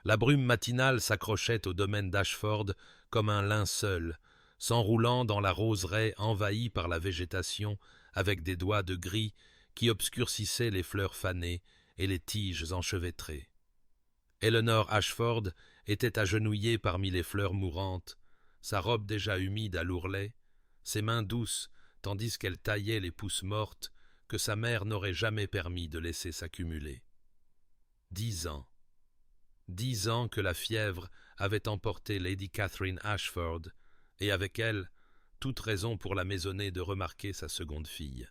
La brume matinale s'accrochait au domaine d'Ashford comme un linceul, s'enroulant dans la roseraie envahie par la végétation avec des doigts de gris qui obscurcissaient les fleurs fanées et les tiges enchevêtrées. Eleanor Ashford était agenouillée parmi les fleurs mourantes, sa robe déjà humide à l'ourlet, ses mains douces tandis qu'elle taillait les pousses mortes que sa mère n'aurait jamais permis de laisser s'accumuler. 10 ans. 10 ans que la fièvre avait emporté Lady Catherine Ashford, et avec elle, toute raison pour la maisonnée de remarquer sa seconde fille.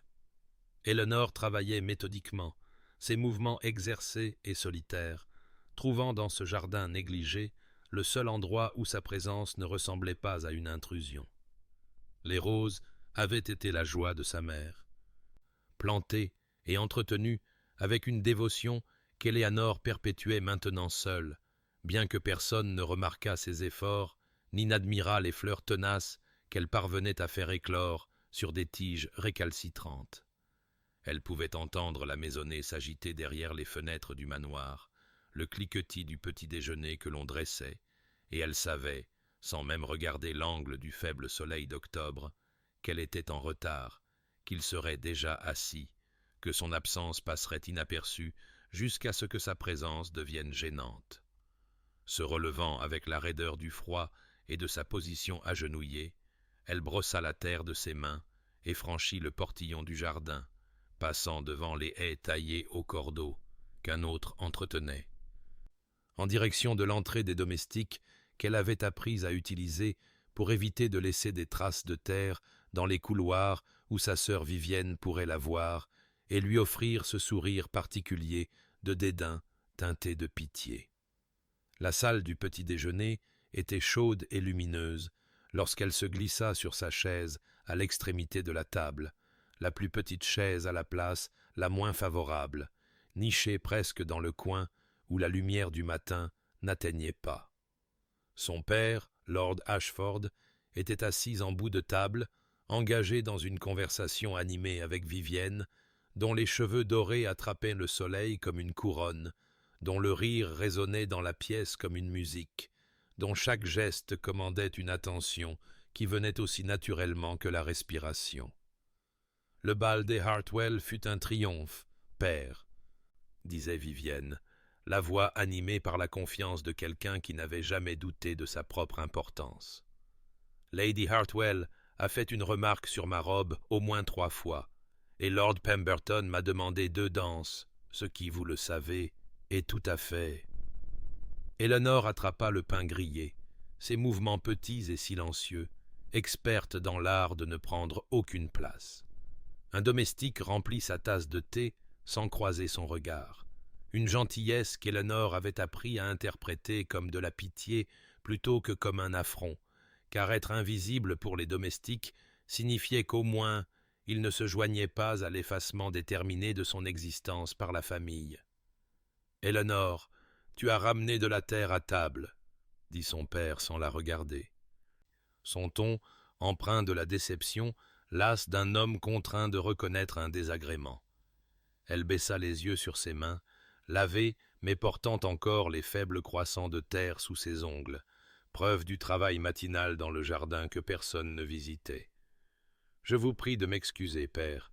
Eleanor travaillait méthodiquement, ses mouvements exercés et solitaires, trouvant dans ce jardin négligé le seul endroit où sa présence ne ressemblait pas à une intrusion. Les roses avaient été la joie de sa mère. Plantées et entretenues avec une dévotion qu'Éléanore perpétuait maintenant seule, bien que personne ne remarquât ses efforts, ni n'admirât les fleurs tenaces qu'elle parvenait à faire éclore sur des tiges récalcitrantes. Elle pouvait entendre la maisonnée s'agiter derrière les fenêtres du manoir, le cliquetis du petit déjeuner que l'on dressait, et elle savait, sans même regarder l'angle du faible soleil d'octobre, qu'elle était en retard, qu'il serait déjà assis, que son absence passerait inaperçue jusqu'à ce que sa présence devienne gênante. Se relevant avec la raideur du froid et de sa position agenouillée, elle brossa la terre de ses mains et franchit le portillon du jardin, passant devant les haies taillées au cordeau qu'un autre entretenait. En direction de l'entrée des domestiques qu'elle avait appris à utiliser pour éviter de laisser des traces de terre dans les couloirs où sa sœur Vivienne pourrait la voir et lui offrir ce sourire particulier de dédain teinté de pitié. La salle du petit déjeuner était chaude et lumineuse lorsqu'elle se glissa sur sa chaise à l'extrémité de la table, la plus petite chaise à la place la moins favorable, nichée presque dans le coin où la lumière du matin n'atteignait pas. Son père, Lord Ashford, était assis en bout de table, engagé dans une conversation animée avec Vivienne, dont les cheveux dorés attrapaient le soleil comme une couronne, dont le rire résonnait dans la pièce comme une musique, dont chaque geste commandait une attention qui venait aussi naturellement que la respiration. Le bal des Hartwell fut un triomphe, père, disait Vivienne, la voix animée par la confiance de quelqu'un qui n'avait jamais douté de sa propre importance. Lady Hartwell a fait une remarque sur ma robe au moins 3 fois, et Lord Pemberton m'a demandé 2 danses, ce qui, vous le savez, est tout à fait... Eleanor attrapa le pain grillé, ses mouvements petits et silencieux, experte dans l'art de ne prendre aucune place. Un domestique remplit sa tasse de thé sans croiser son regard. Une gentillesse qu'Eleanor avait appris à interpréter comme de la pitié plutôt que comme un affront, car être invisible pour les domestiques signifiait qu'au moins il ne se joignait pas à l'effacement déterminé de son existence par la famille. « Eleanor, tu as ramené de la terre à table, » dit son père sans la regarder. Son ton, empreint de la déception, las d'un homme contraint de reconnaître un désagrément. Elle baissa les yeux sur ses mains, lavées mais portant encore les faibles croissants de terre sous ses ongles, preuve du travail matinal dans le jardin que personne ne visitait. « Je vous prie de m'excuser, père.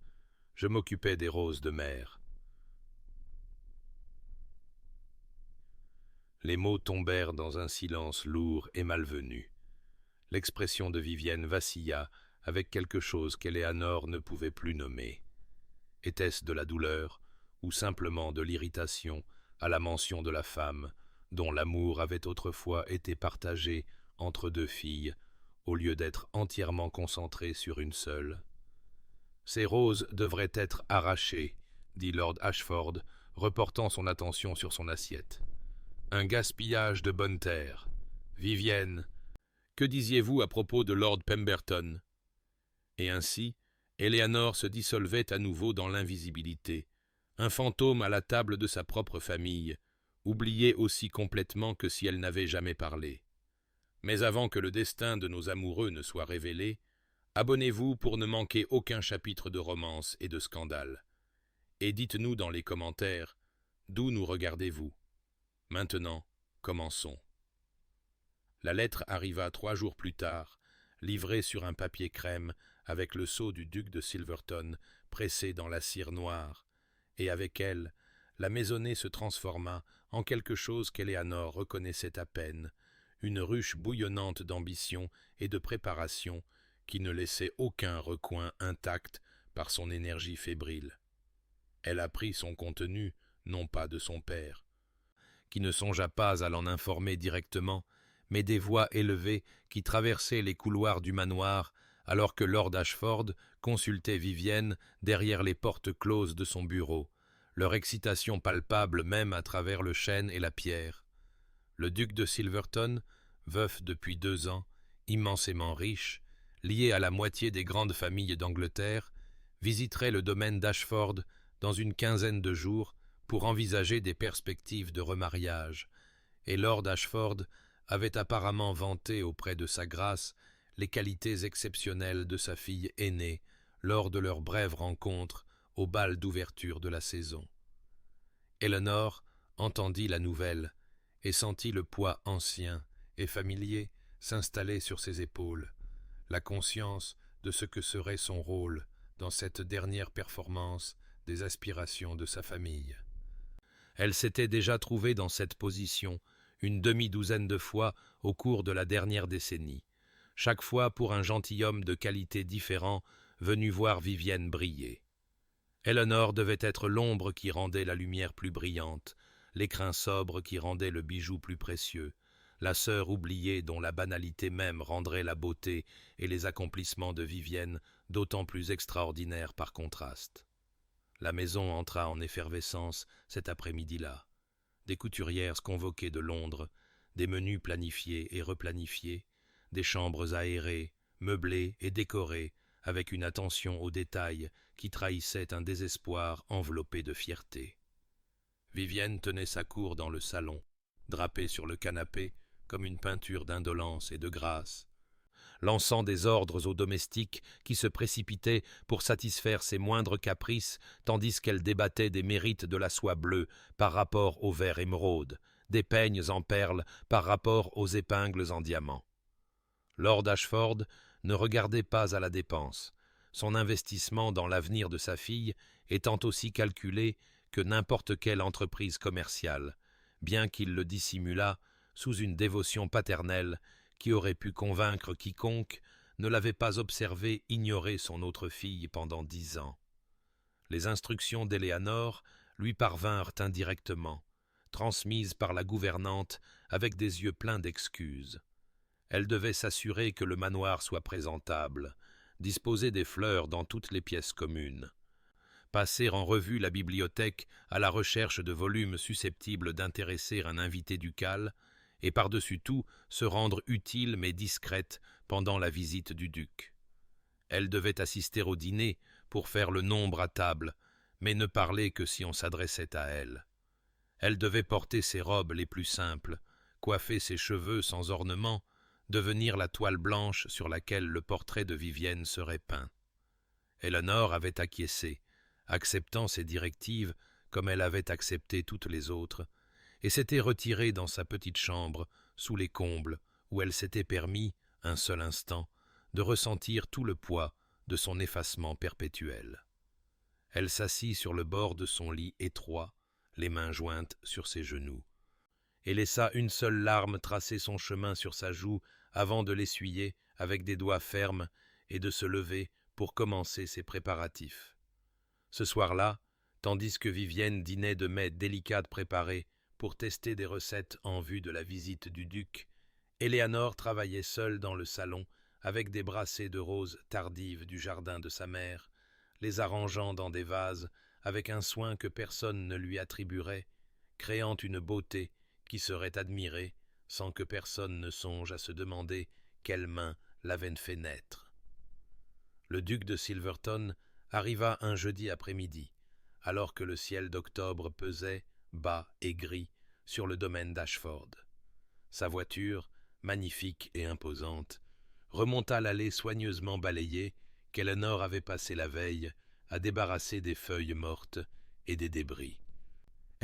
Je m'occupais des roses de mer. » Les mots tombèrent dans un silence lourd et malvenu. L'expression de Vivienne vacilla avec quelque chose qu'Éléanore ne pouvait plus nommer. Était-ce de la douleur ou simplement de l'irritation à la mention de la femme dont l'amour avait autrefois été partagé entre 2 filles au lieu d'être entièrement concentré sur une seule? « Ces roses devraient être arrachées, » dit Lord Ashford, reportant son attention sur son assiette. « Un gaspillage de bonne terre. Vivienne, que disiez-vous à propos de Lord Pemberton ?» Et ainsi, Éléanore se dissolvait à nouveau dans l'invisibilité, un fantôme à la table de sa propre famille, oubliée aussi complètement que si elle n'avait jamais parlé. Mais avant que le destin de nos amoureux ne soit révélé, abonnez-vous pour ne manquer aucun chapitre de romance et de scandale. Et dites-nous dans les commentaires, d'où nous regardez-vous? Maintenant, Commençons. La lettre arriva 3 jours plus tard, livrée sur un papier crème avec le sceau du duc de Silverton pressé dans la cire noire, et avec elle, la maisonnée se transforma en quelque chose qu'Éléanore reconnaissait à peine, une ruche bouillonnante d'ambition et de préparation qui ne laissait aucun recoin intact par son énergie fébrile. Elle apprit son contenu, non pas de son père, qui ne songea pas à l'en informer directement, mais des voix élevées qui traversaient les couloirs du manoir alors que Lord Ashford consultait Vivienne derrière les portes closes de son bureau, leur excitation palpable même à travers le chêne et la pierre. Le duc de Silverton, veuf depuis 2 ans, immensément riche, lié à la moitié des grandes familles d'Angleterre, visiterait le domaine d'Ashford dans une quinzaine de jours pour envisager des perspectives de remariage, et Lord Ashford avait apparemment vanté auprès de sa grâce les qualités exceptionnelles de sa fille aînée lors de leur brève rencontre au bal d'ouverture de la saison. Éléanore entendit la nouvelle et sentit le poids ancien et familier s'installer sur ses épaules, la conscience de ce que serait son rôle dans cette dernière performance des aspirations de sa famille. Elle s'était déjà trouvée dans cette position une demi-douzaine de fois au cours de la dernière décennie, chaque fois pour un gentilhomme de qualité différent venu voir Vivienne briller. Éléanore devait être l'ombre qui rendait la lumière plus brillante, l'écrin sobre qui rendait le bijou plus précieux, la sœur oubliée dont la banalité même rendrait la beauté et les accomplissements de Vivienne d'autant plus extraordinaires par contraste. La maison entra en effervescence cet après-midi-là. Des couturières convoquées de Londres, des menus planifiés et replanifiés, des chambres aérées, meublées et décorées, avec une attention aux détails qui trahissait un désespoir enveloppé de fierté. Vivienne tenait sa cour dans le salon, drapée sur le canapé comme une peinture d'indolence et de grâce, lançant des ordres aux domestiques qui se précipitaient pour satisfaire ses moindres caprices, tandis qu'elle débattait des mérites de la soie bleue par rapport au vert émeraude, des peignes en perles par rapport aux épingles en diamant. Lord Ashford ne regardait pas à la dépense, son investissement dans l'avenir de sa fille étant aussi calculé que n'importe quelle entreprise commerciale, bien qu'il le dissimulât sous une dévotion paternelle qui aurait pu convaincre quiconque ne l'avait pas observé ignorer son autre fille pendant 10 ans. Les instructions d'Éléanore lui parvinrent indirectement, transmises par la gouvernante avec des yeux pleins d'excuses. Elle devait s'assurer que le manoir soit présentable, disposer des fleurs dans toutes les pièces communes, passer en revue la bibliothèque à la recherche de volumes susceptibles d'intéresser un invité ducal, et par-dessus tout se rendre utile mais discrète pendant la visite du duc. Elle devait assister au dîner pour faire le nombre à table, mais ne parler que si on s'adressait à elle. Elle devait porter ses robes les plus simples, coiffer ses cheveux sans ornement, devenir la toile blanche sur laquelle le portrait de Vivienne serait peint. Éléanore avait acquiescé, acceptant ces directives comme elle avait accepté toutes les autres, et s'était retirée dans sa petite chambre, sous les combles, où elle s'était permis, un seul instant, de ressentir tout le poids de son effacement perpétuel. Elle s'assit sur le bord de son lit étroit, les mains jointes sur ses genoux, et laissa une seule larme tracer son chemin sur sa joue avant de l'essuyer avec des doigts fermes et de se lever pour commencer ses préparatifs. Ce soir-là, tandis que Vivienne dînait de mets délicats préparés pour tester des recettes en vue de la visite du duc, Éléanore travaillait seule dans le salon avec des brassées de roses tardives du jardin de sa mère, les arrangeant dans des vases avec un soin que personne ne lui attribuerait, créant une beauté qui serait admirée sans que personne ne songe à se demander quelle main l'avait fait naître. Le duc de Silverton arriva un jeudi après-midi, alors que le ciel d'octobre pesait, bas et gris, sur le domaine d'Ashford. Sa voiture, magnifique et imposante, remonta l'allée soigneusement balayée qu'Éléanore avait passée la veille à débarrasser des feuilles mortes et des débris.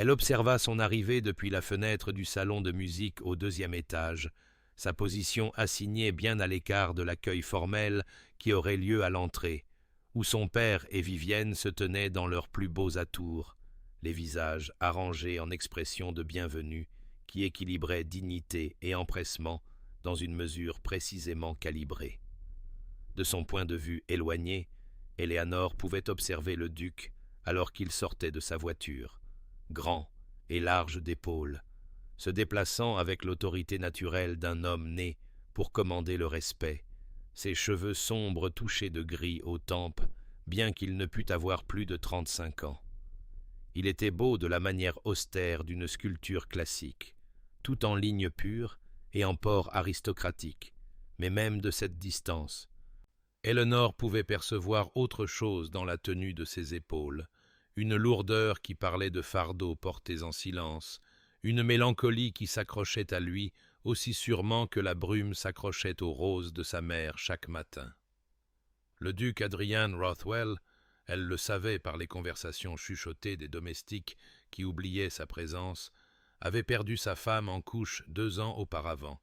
Elle observa son arrivée depuis la fenêtre du salon de musique au 2e étage, sa position assignée bien à l'écart de l'accueil formel qui aurait lieu à l'entrée, où son père et Vivienne se tenaient dans leurs plus beaux atours, les visages arrangés en expressions de bienvenue qui équilibraient dignité et empressement dans une mesure précisément calibrée. De son point de vue éloigné, Éléanore pouvait observer le duc alors qu'il sortait de sa voiture, grand et large d'épaules, se déplaçant avec l'autorité naturelle d'un homme né pour commander le respect, ses cheveux sombres touchés de gris aux tempes, bien qu'il ne pût avoir plus de 35 ans. Il était beau de la manière austère d'une sculpture classique, tout en lignes pures et en port aristocratique, mais même de cette distance, Éléanore pouvait percevoir autre chose dans la tenue de ses épaules, une lourdeur qui parlait de fardeaux portés en silence, une mélancolie qui s'accrochait à lui aussi sûrement que la brume s'accrochait aux roses de sa mère chaque matin. Le duc Adrian Rothwell, elle le savait par les conversations chuchotées des domestiques qui oubliaient sa présence, avait perdu sa femme en couche 2 ans auparavant,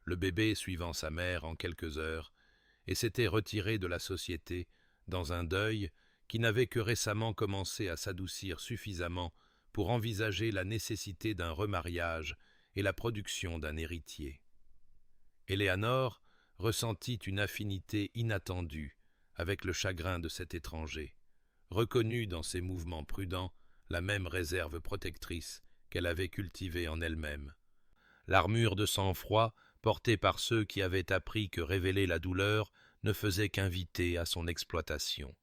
le bébé suivant sa mère en quelques heures, et s'était retiré de la société dans un deuil qui n'avait que récemment commencé à s'adoucir suffisamment pour envisager la nécessité d'un remariage et la production d'un héritier. Éléanore ressentit une affinité inattendue avec le chagrin de cet étranger, reconnut dans ses mouvements prudents la même réserve protectrice qu'elle avait cultivée en elle-même. L'armure de sang-froid portée par ceux qui avaient appris que révéler la douleur ne faisait qu'inviter à son exploitation.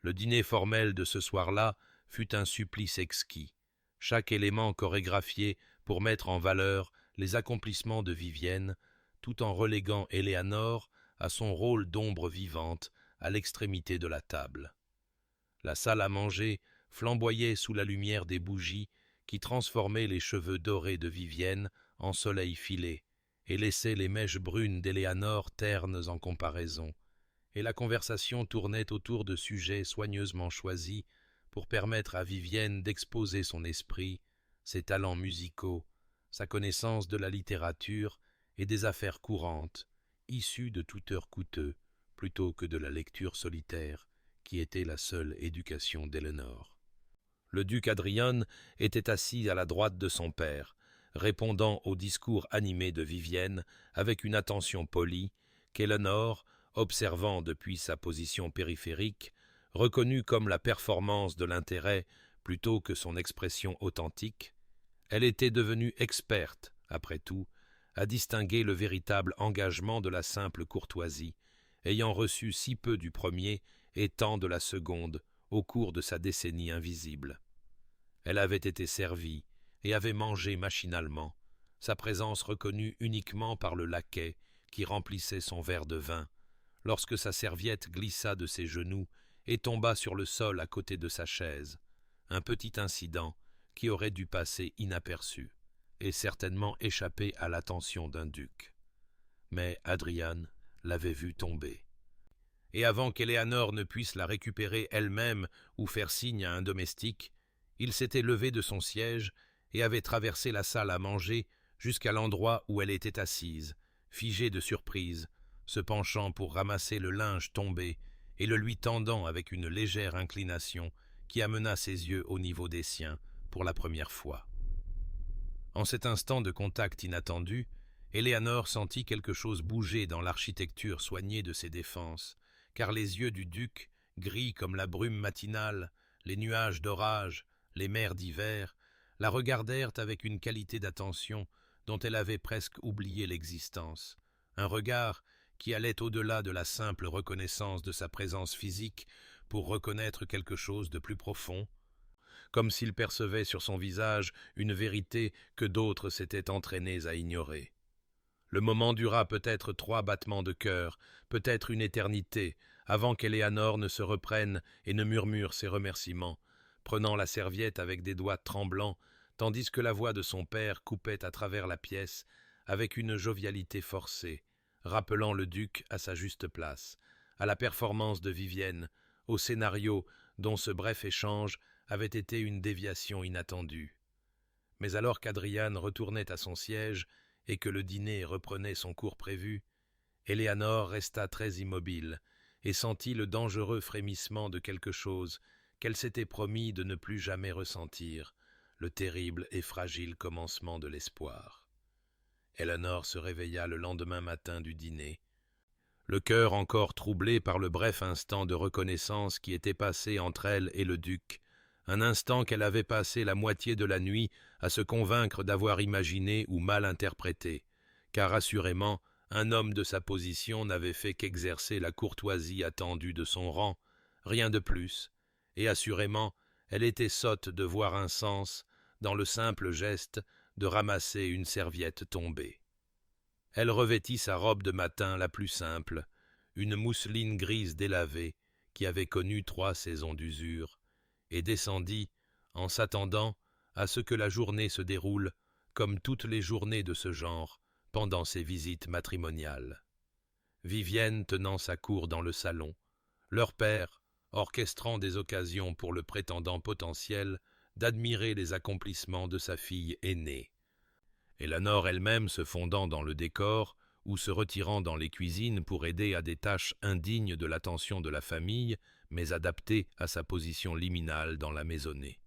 Le dîner formel de ce soir-là fut un supplice exquis, chaque élément chorégraphié pour mettre en valeur les accomplissements de Vivienne, tout en reléguant Éléanore à son rôle d'ombre vivante à l'extrémité de la table. La salle à manger flamboyait sous la lumière des bougies qui transformaient les cheveux dorés de Vivienne en soleil filé et laissaient les mèches brunes d'Éléanore ternes en comparaison, et la conversation tournait autour de sujets soigneusement choisis pour permettre à Vivienne d'exposer son esprit, ses talents musicaux, sa connaissance de la littérature et des affaires courantes, issues de tout heurt coûteux, plutôt que de la lecture solitaire, qui était la seule éducation d'Éléanore. Le duc Adrian était assis à la droite de son père, répondant au discours animé de Vivienne avec une attention polie qu'Éléanore, observant depuis sa position périphérique, reconnut comme la performance de l'intérêt plutôt que son expression authentique. Elle était devenue experte, après tout, à distinguer le véritable engagement de la simple courtoisie, ayant reçu si peu du premier et tant de la seconde au cours de sa décennie invisible. Elle avait été servie et avait mangé machinalement, sa présence reconnue uniquement par le laquais qui remplissait son verre de vin, lorsque sa serviette glissa de ses genoux et tomba sur le sol à côté de sa chaise, un petit incident qui aurait dû passer inaperçu et certainement échapper à l'attention d'un duc. Mais Adrian l'avait vue tomber. Et avant qu'Éléanore ne puisse la récupérer elle-même ou faire signe à un domestique, il s'était levé de son siège et avait traversé la salle à manger jusqu'à l'endroit où elle était assise, figée de surprise, se penchant pour ramasser le linge tombé et le lui tendant avec une légère inclination qui amena ses yeux au niveau des siens pour la première fois. En cet instant de contact inattendu, Éléanore sentit quelque chose bouger dans l'architecture soignée de ses défenses, car les yeux du duc, gris comme la brume matinale, les nuages d'orage, les mers d'hiver, la regardèrent avec une qualité d'attention dont elle avait presque oublié l'existence, un regard qui allait au-delà de la simple reconnaissance de sa présence physique pour reconnaître quelque chose de plus profond, comme s'il percevait sur son visage une vérité que d'autres s'étaient entraînés à ignorer. Le moment dura peut-être 3 battements de cœur, peut-être une éternité, avant qu'Éléanore ne se reprenne et ne murmure ses remerciements, prenant la serviette avec des doigts tremblants, tandis que la voix de son père coupait à travers la pièce avec une jovialité forcée, rappelant le duc à sa juste place, à la performance de Vivienne, au scénario dont ce bref échange avait été une déviation inattendue. Mais alors qu'Adrian retournait à son siège et que le dîner reprenait son cours prévu, Éléanore resta très immobile et sentit le dangereux frémissement de quelque chose qu'elle s'était promis de ne plus jamais ressentir, le terrible et fragile commencement de l'espoir. Éléanore se réveilla le lendemain matin du dîner, le cœur encore troublé par le bref instant de reconnaissance qui était passé entre elle et le duc, un instant qu'elle avait passé la moitié de la nuit à se convaincre d'avoir imaginé ou mal interprété, car assurément un homme de sa position n'avait fait qu'exercer la courtoisie attendue de son rang, rien de plus, et assurément elle était sotte de voir un sens dans le simple geste de ramasser une serviette tombée. Elle revêtit sa robe de matin la plus simple, une mousseline grise délavée qui avait connu 3 saisons d'usure, et descendit en s'attendant à ce que la journée se déroule comme toutes les journées de ce genre pendant ses visites matrimoniales. Vivienne tenant sa cour dans le salon, leur père orchestrant des occasions pour le prétendant potentiel d'admirer les accomplissements de sa fille aînée. Éléanore elle-même se fondant dans le décor ou se retirant dans les cuisines pour aider à des tâches indignes de l'attention de la famille, mais adaptées à sa position liminale dans la maisonnée.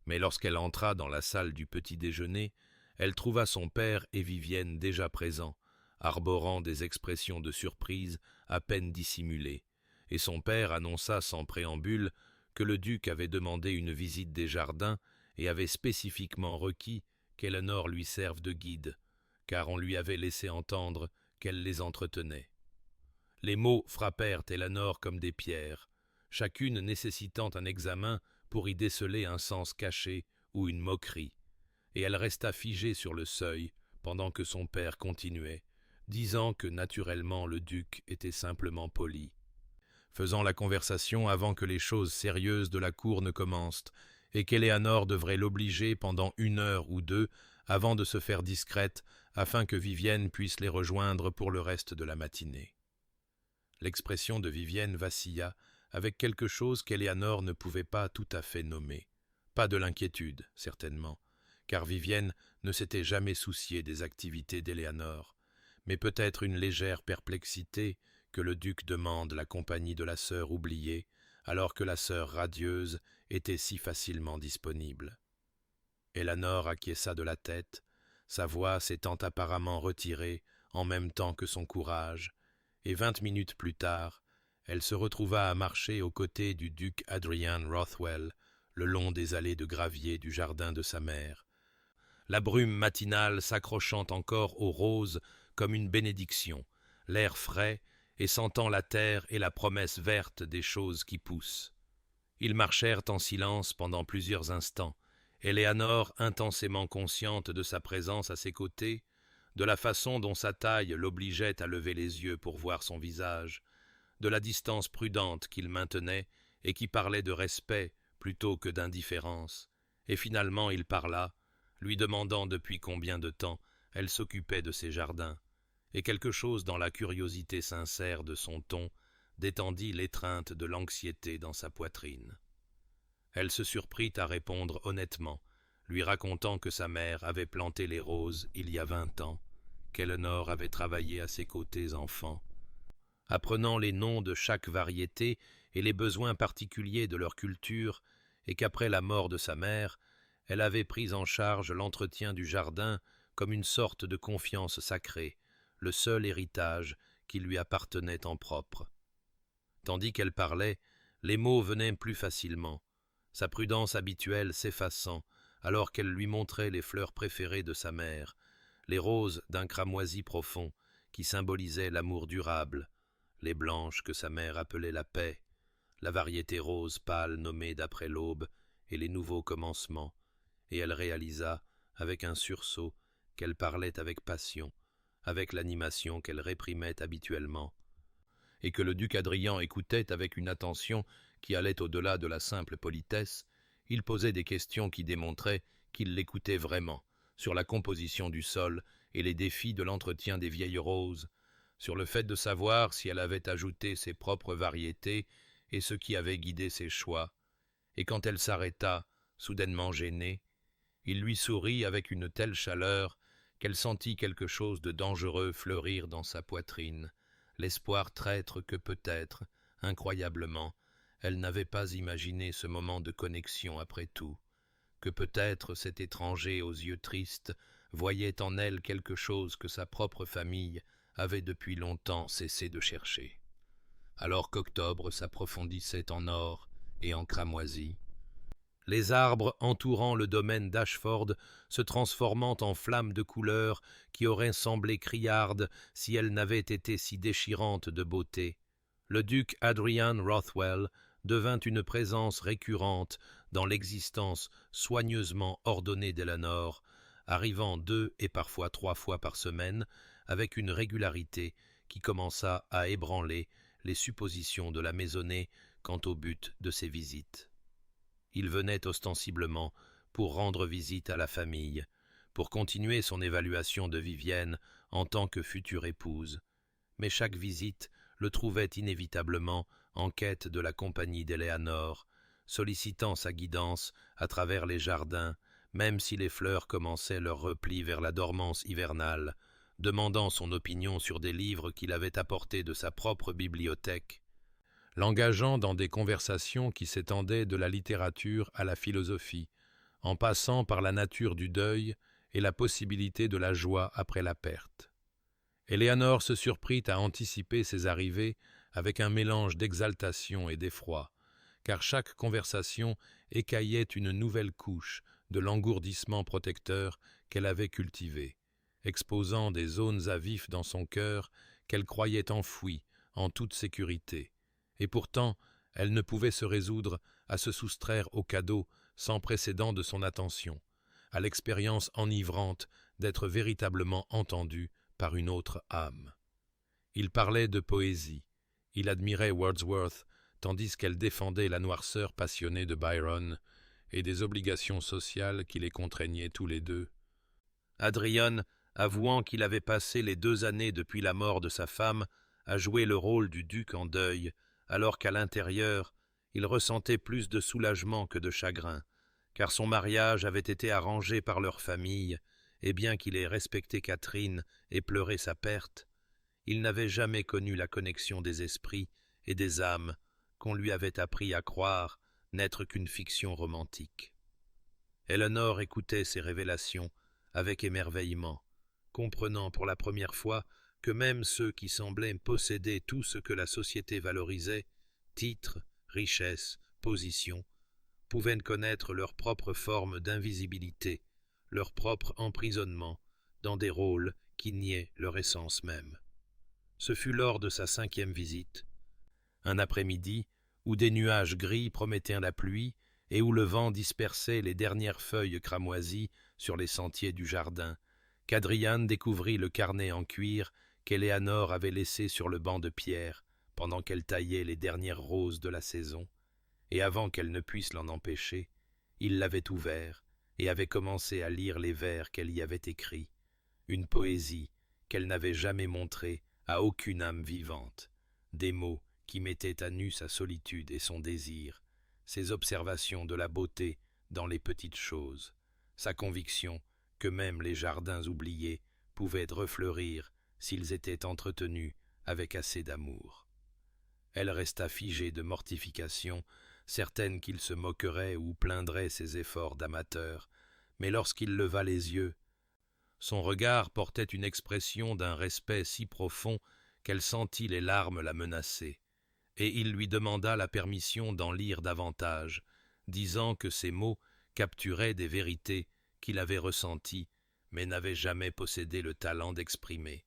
Mais lorsqu'elle entra dans la salle du petit-déjeuner, elle trouva son père et Vivienne déjà présents, arborant des expressions de surprise à peine dissimulées, et son père annonça sans préambule que le duc avait demandé une visite des jardins et avait spécifiquement requis qu'Éléanore lui serve de guide, car on lui avait laissé entendre qu'elle les entretenait. Les mots frappèrent Éléanore comme des pierres, chacune nécessitant un examen pour y déceler un sens caché ou une moquerie, et elle resta figée sur le seuil pendant que son père continuait, disant que naturellement le duc était simplement poli, faisant la conversation avant que les choses sérieuses de la cour ne commencent, et qu'Éléanore devrait l'obliger pendant 1 heure ou 2 avant de se faire discrète afin que Vivienne puisse les rejoindre pour le reste de la matinée. L'expression de Vivienne vacilla avec quelque chose qu'Éléanore ne pouvait pas tout à fait nommer. Pas de l'inquiétude, certainement, car Vivienne ne s'était jamais souciée des activités d'Éléanore, mais peut-être une légère perplexité que le duc demande la compagnie de la sœur oubliée, alors que la sœur radieuse était si facilement disponible. Éléanore acquiesça de la tête, sa voix s'étant apparemment retirée en même temps que son courage, et 20 minutes plus tard, elle se retrouva à marcher aux côtés du duc Adrian Rothwell, le long des allées de gravier du jardin de sa mère, la brume matinale s'accrochant encore aux roses comme une bénédiction, l'air frais et sentant la terre et la promesse verte des choses qui poussent. Ils marchèrent en silence pendant plusieurs instants, Éléanore intensément consciente de sa présence à ses côtés, de la façon dont sa taille l'obligeait à lever les yeux pour voir son visage, de la distance prudente qu'il maintenait et qui parlait de respect plutôt que d'indifférence, et finalement il parla, lui demandant depuis combien de temps elle s'occupait de ses jardins, et quelque chose dans la curiosité sincère de son ton détendit l'étreinte de l'anxiété dans sa poitrine. Elle se surprit à répondre honnêtement, lui racontant que sa mère avait planté les roses il y a 20 ans, qu'Éléanore avait travaillé à ses côtés enfant, apprenant les noms de chaque variété et les besoins particuliers de leur culture, et qu'après la mort de sa mère, elle avait pris en charge l'entretien du jardin comme une sorte de confiance sacrée, le seul héritage qui lui appartenait en propre. Tandis qu'elle parlait, les mots venaient plus facilement, sa prudence habituelle s'effaçant alors qu'elle lui montrait les fleurs préférées de sa mère, les roses d'un cramoisi profond qui symbolisaient l'amour durable, les blanches que sa mère appelait la paix, la variété rose pâle nommée d'après l'aube et les nouveaux commencements, et elle réalisa, avec un sursaut, qu'elle parlait avec passion, avec l'animation qu'elle réprimait habituellement, et que le duc Adrian écoutait avec une attention qui allait au-delà de la simple politesse. Il posait des questions qui démontraient qu'il l'écoutait vraiment, sur la composition du sol et les défis de l'entretien des vieilles roses, sur le fait de savoir si elle avait ajouté ses propres variétés et ce qui avait guidé ses choix, et quand elle s'arrêta, soudainement gênée, Il lui sourit avec une telle chaleur qu'elle sentit quelque chose de dangereux fleurir dans sa poitrine, l'espoir traître que peut-être, incroyablement, elle n'avait pas imaginé ce moment de connexion après tout, que peut-être cet étranger aux yeux tristes voyait en elle quelque chose que sa propre famille avait depuis longtemps cessé de chercher. Alors qu'octobre s'approfondissait en or et en cramoisi, les arbres entourant le domaine d'Ashford se transformant en flammes de couleur qui auraient semblé criardes si elles n'avaient été si déchirantes de beauté, le duc Adrian Rothwell devint une présence récurrente dans l'existence soigneusement ordonnée d'Eleanor, arrivant 2 et parfois 3 fois par semaine, avec une régularité qui commença à ébranler les suppositions de la maisonnée quant au but de ses visites. Il venait ostensiblement pour rendre visite à la famille, pour continuer son évaluation de Vivienne en tant que future épouse, mais chaque visite le trouvait inévitablement en quête de la compagnie d'Éléanore, sollicitant sa guidance à travers les jardins, même si les fleurs commençaient leur repli vers la dormance hivernale, demandant son opinion sur des livres qu'il avait apportés de sa propre bibliothèque, l'engageant dans des conversations qui s'étendaient de la littérature à la philosophie, en passant par la nature du deuil et la possibilité de la joie après la perte. Éléanore se surprit à anticiper ses arrivées avec un mélange d'exaltation et d'effroi, car chaque conversation écaillait une nouvelle couche de l'engourdissement protecteur qu'elle avait cultivé, exposant des zones à vif dans son cœur qu'elle croyait enfouies en toute sécurité. Et pourtant, elle ne pouvait se résoudre à se soustraire au cadeau sans précédent de son attention, à l'expérience enivrante d'être véritablement entendue par une autre âme. Il parlait de poésie, il admirait Wordsworth, tandis qu'elle défendait la noirceur passionnée de Byron et des obligations sociales qui les contraignaient tous les deux. Adrian, avouant qu'il avait passé les 2 années depuis la mort de sa femme à jouer le rôle du duc en deuil, alors qu'à l'intérieur, il ressentait plus de soulagement que de chagrin, car son mariage avait été arrangé par leur famille, et bien qu'il ait respecté Catherine et pleuré sa perte, il n'avait jamais connu la connexion des esprits et des âmes qu'on lui avait appris à croire n'être qu'une fiction romantique. Eleanor écoutait ces révélations avec émerveillement, comprenant pour la première fois que même ceux qui semblaient posséder tout ce que la société valorisait, titres, richesses, position, pouvaient connaître leur propre forme d'invisibilité, leur propre emprisonnement, dans des rôles qui niaient leur essence même. Ce fut lors de sa 5e visite, un après-midi où des nuages gris promettaient la pluie et où le vent dispersait les dernières feuilles cramoisies sur les sentiers du jardin, qu'Adrian découvrit le carnet en cuir qu'Éléanore avait laissé sur le banc de pierre pendant qu'elle taillait les dernières roses de la saison, et avant qu'elle ne puisse l'en empêcher, il l'avait ouvert et avait commencé à lire les vers qu'elle y avait écrits, une poésie qu'elle n'avait jamais montrée à aucune âme vivante, des mots qui mettaient à nu sa solitude et son désir, ses observations de la beauté dans les petites choses, sa conviction que même les jardins oubliés pouvaient refleurir s'ils étaient entretenus avec assez d'amour. Elle resta figée de mortification, certaine qu'il se moquerait ou plaindrait ses efforts d'amateur, mais lorsqu'il leva les yeux, son regard portait une expression d'un respect si profond qu'elle sentit les larmes la menacer, et il lui demanda la permission d'en lire davantage, disant que ces mots capturaient des vérités qu'il avait ressenties, mais n'avait jamais possédé le talent d'exprimer,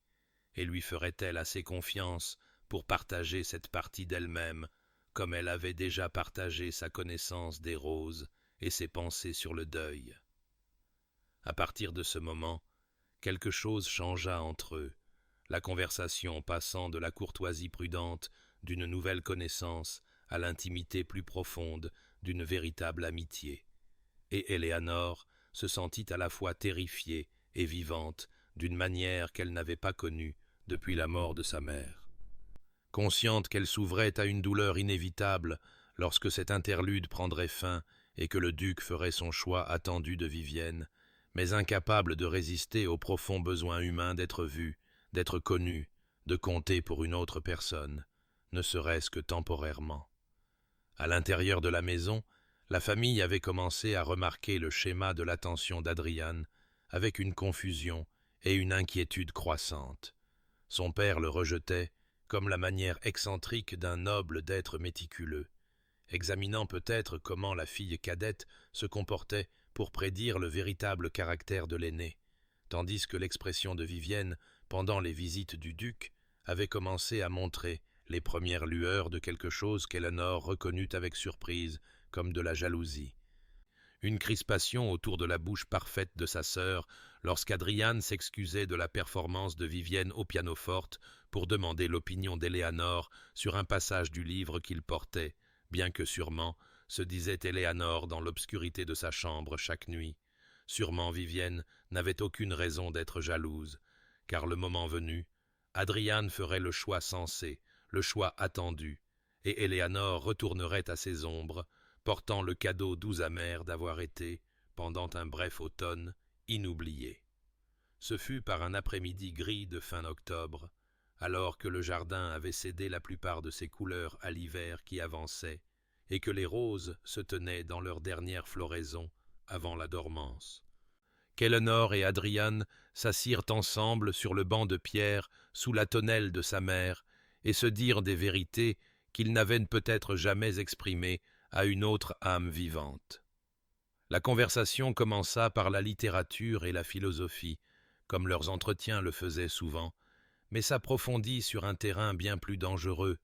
et lui ferait-elle assez confiance pour partager cette partie d'elle-même, comme elle avait déjà partagé sa connaissance des roses et ses pensées sur le deuil. À partir de ce moment, quelque chose changea entre eux, la conversation passant de la courtoisie prudente d'une nouvelle connaissance à l'intimité plus profonde d'une véritable amitié, et Éléanore se sentit à la fois terrifiée et vivante d'une manière qu'elle n'avait pas connue depuis la mort de sa mère. Consciente qu'elle s'ouvrait à une douleur inévitable lorsque cet interlude prendrait fin et que le duc ferait son choix attendu de Vivienne, mais incapable de résister au profond besoin humain d'être vu, d'être connu, de compter pour une autre personne, ne serait-ce que temporairement. À l'intérieur de la maison, la famille avait commencé à remarquer le schéma de l'attention d'Adrian avec une confusion et une inquiétude croissantes. Son père le rejetait comme la manière excentrique d'un noble d'être méticuleux, examinant peut-être comment la fille cadette se comportait pour prédire le véritable caractère de l'aîné, tandis que l'expression de Vivienne, pendant les visites du duc, avait commencé à montrer les premières lueurs de quelque chose qu'Eléanor reconnut avec surprise comme de la jalousie. Une crispation autour de la bouche parfaite de sa sœur lorsqu'Adrian s'excusait de la performance de Vivienne au pianoforte pour demander l'opinion d'Éléanor sur un passage du livre qu'il portait, bien que sûrement, se disait Éléanor dans l'obscurité de sa chambre chaque nuit. Sûrement Vivienne n'avait aucune raison d'être jalouse, car le moment venu, Adrian ferait le choix sensé, le choix attendu, et Éléanor retournerait à ses ombres, portant le cadeau doux amer d'avoir été, pendant un bref automne, inoublié. Ce fut par un après-midi gris de fin octobre, alors que le jardin avait cédé la plupart de ses couleurs à l'hiver qui avançait, et que les roses se tenaient dans leur dernière floraison avant la dormance, qu'Eléanor et Adrian s'assirent ensemble sur le banc de pierre sous la tonnelle de sa mère et se dirent des vérités qu'ils n'avaient peut-être jamais exprimées à une autre âme vivante. La conversation commença par la littérature et la philosophie, comme leurs entretiens le faisaient souvent, mais s'approfondit sur un terrain bien plus dangereux,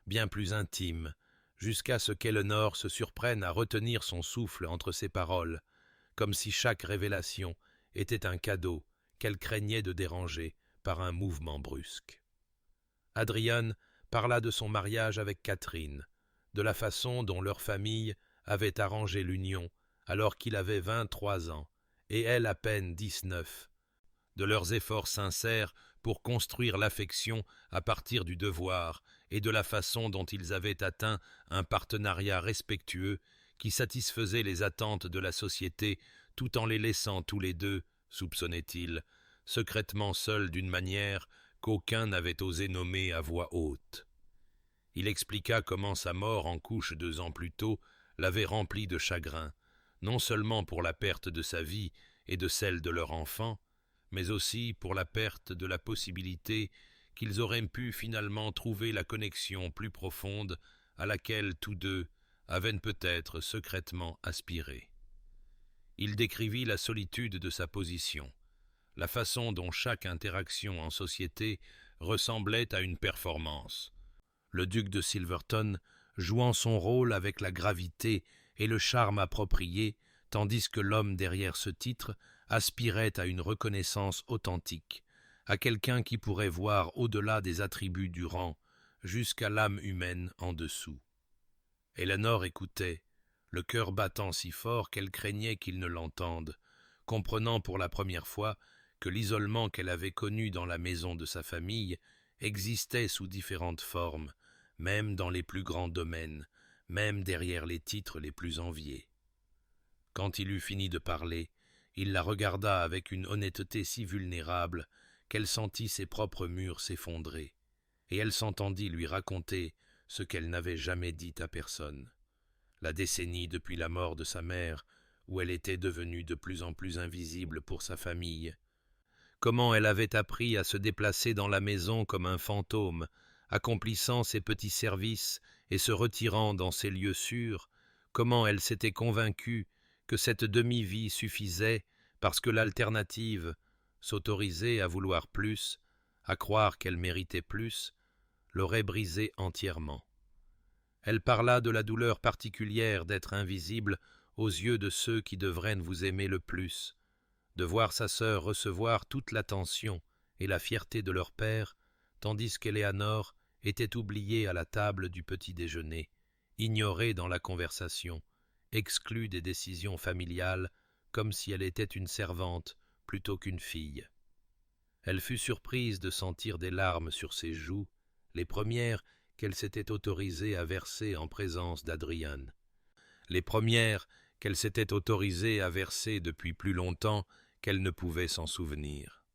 bien plus intime, jusqu'à ce qu'Éléanor se surprenne à retenir son souffle entre ses paroles, comme si chaque révélation était un cadeau qu'elle craignait de déranger par un mouvement brusque. Adrian parla de son mariage avec Catherine, de la façon dont leur famille avait arrangé l'union alors qu'il avait 23 ans et elle à peine 19, de leurs efforts sincères pour construire l'affection à partir du devoir et de la façon dont ils avaient atteint un partenariat respectueux qui satisfaisait les attentes de la société tout en les laissant tous les deux, soupçonnait-il, secrètement seuls d'une manière qu'aucun n'avait osé nommer à voix haute. Il expliqua comment sa mort en couche 2 ans plus tôt l'avait rempli de chagrin, non seulement pour la perte de sa vie et de celle de leur enfant, mais aussi pour la perte de la possibilité qu'ils auraient pu finalement trouver la connexion plus profonde à laquelle tous deux avaient peut-être secrètement aspiré. Il décrivit la solitude de sa position, la façon dont chaque interaction en société ressemblait à une performance, le duc de Silverton jouant son rôle avec la gravité et le charme approprié, tandis que l'homme derrière ce titre aspirait à une reconnaissance authentique, à quelqu'un qui pourrait voir au-delà des attributs du rang, jusqu'à l'âme humaine en dessous. Éléanor écoutait, le cœur battant si fort qu'elle craignait qu'il ne l'entende, comprenant pour la première fois que l'isolement qu'elle avait connu dans la maison de sa famille existait sous différentes formes, même dans les plus grands domaines, même derrière les titres les plus enviés. Quand il eut fini de parler, il la regarda avec une honnêteté si vulnérable qu'elle sentit ses propres murs s'effondrer, et elle s'entendit lui raconter ce qu'elle n'avait jamais dit à personne. La décennie depuis la mort de sa mère, où elle était devenue de plus en plus invisible pour sa famille. Comment elle avait appris à se déplacer dans la maison comme un fantôme, accomplissant ses petits services et se retirant dans ses lieux sûrs, comment elle s'était convaincue que cette demi-vie suffisait parce que l'alternative, s'autoriser à vouloir plus, à croire qu'elle méritait plus, l'aurait brisée entièrement. Elle parla de la douleur particulière d'être invisible aux yeux de ceux qui devraient vous aimer le plus, de voir sa sœur recevoir toute l'attention et la fierté de leur père, tandis qu'Éléanor était oubliée à la table du petit déjeuner, ignorée dans la conversation, exclue des décisions familiales, comme si elle était une servante plutôt qu'une fille. Elle fut surprise de sentir des larmes sur ses joues, les premières qu'elle s'était autorisée à verser en présence d'Adrian, les premières qu'elle s'était autorisée à verser depuis plus longtemps qu'elle ne pouvait s'en souvenir.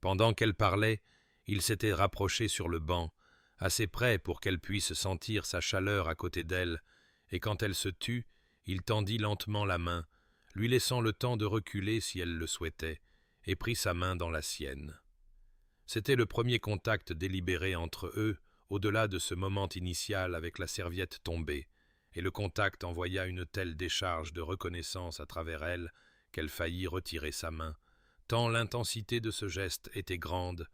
Pendant qu'elle parlait, il s'était rapproché sur le banc, assez près pour qu'elle puisse sentir sa chaleur à côté d'elle, et quand elle se tut, il tendit lentement la main, lui laissant le temps de reculer si elle le souhaitait, et prit sa main dans la sienne. C'était le premier contact délibéré entre eux, au-delà de ce moment initial avec la serviette tombée, et le contact envoya une telle décharge de reconnaissance à travers elle qu'elle faillit retirer sa main, tant l'intensité de ce geste était grande,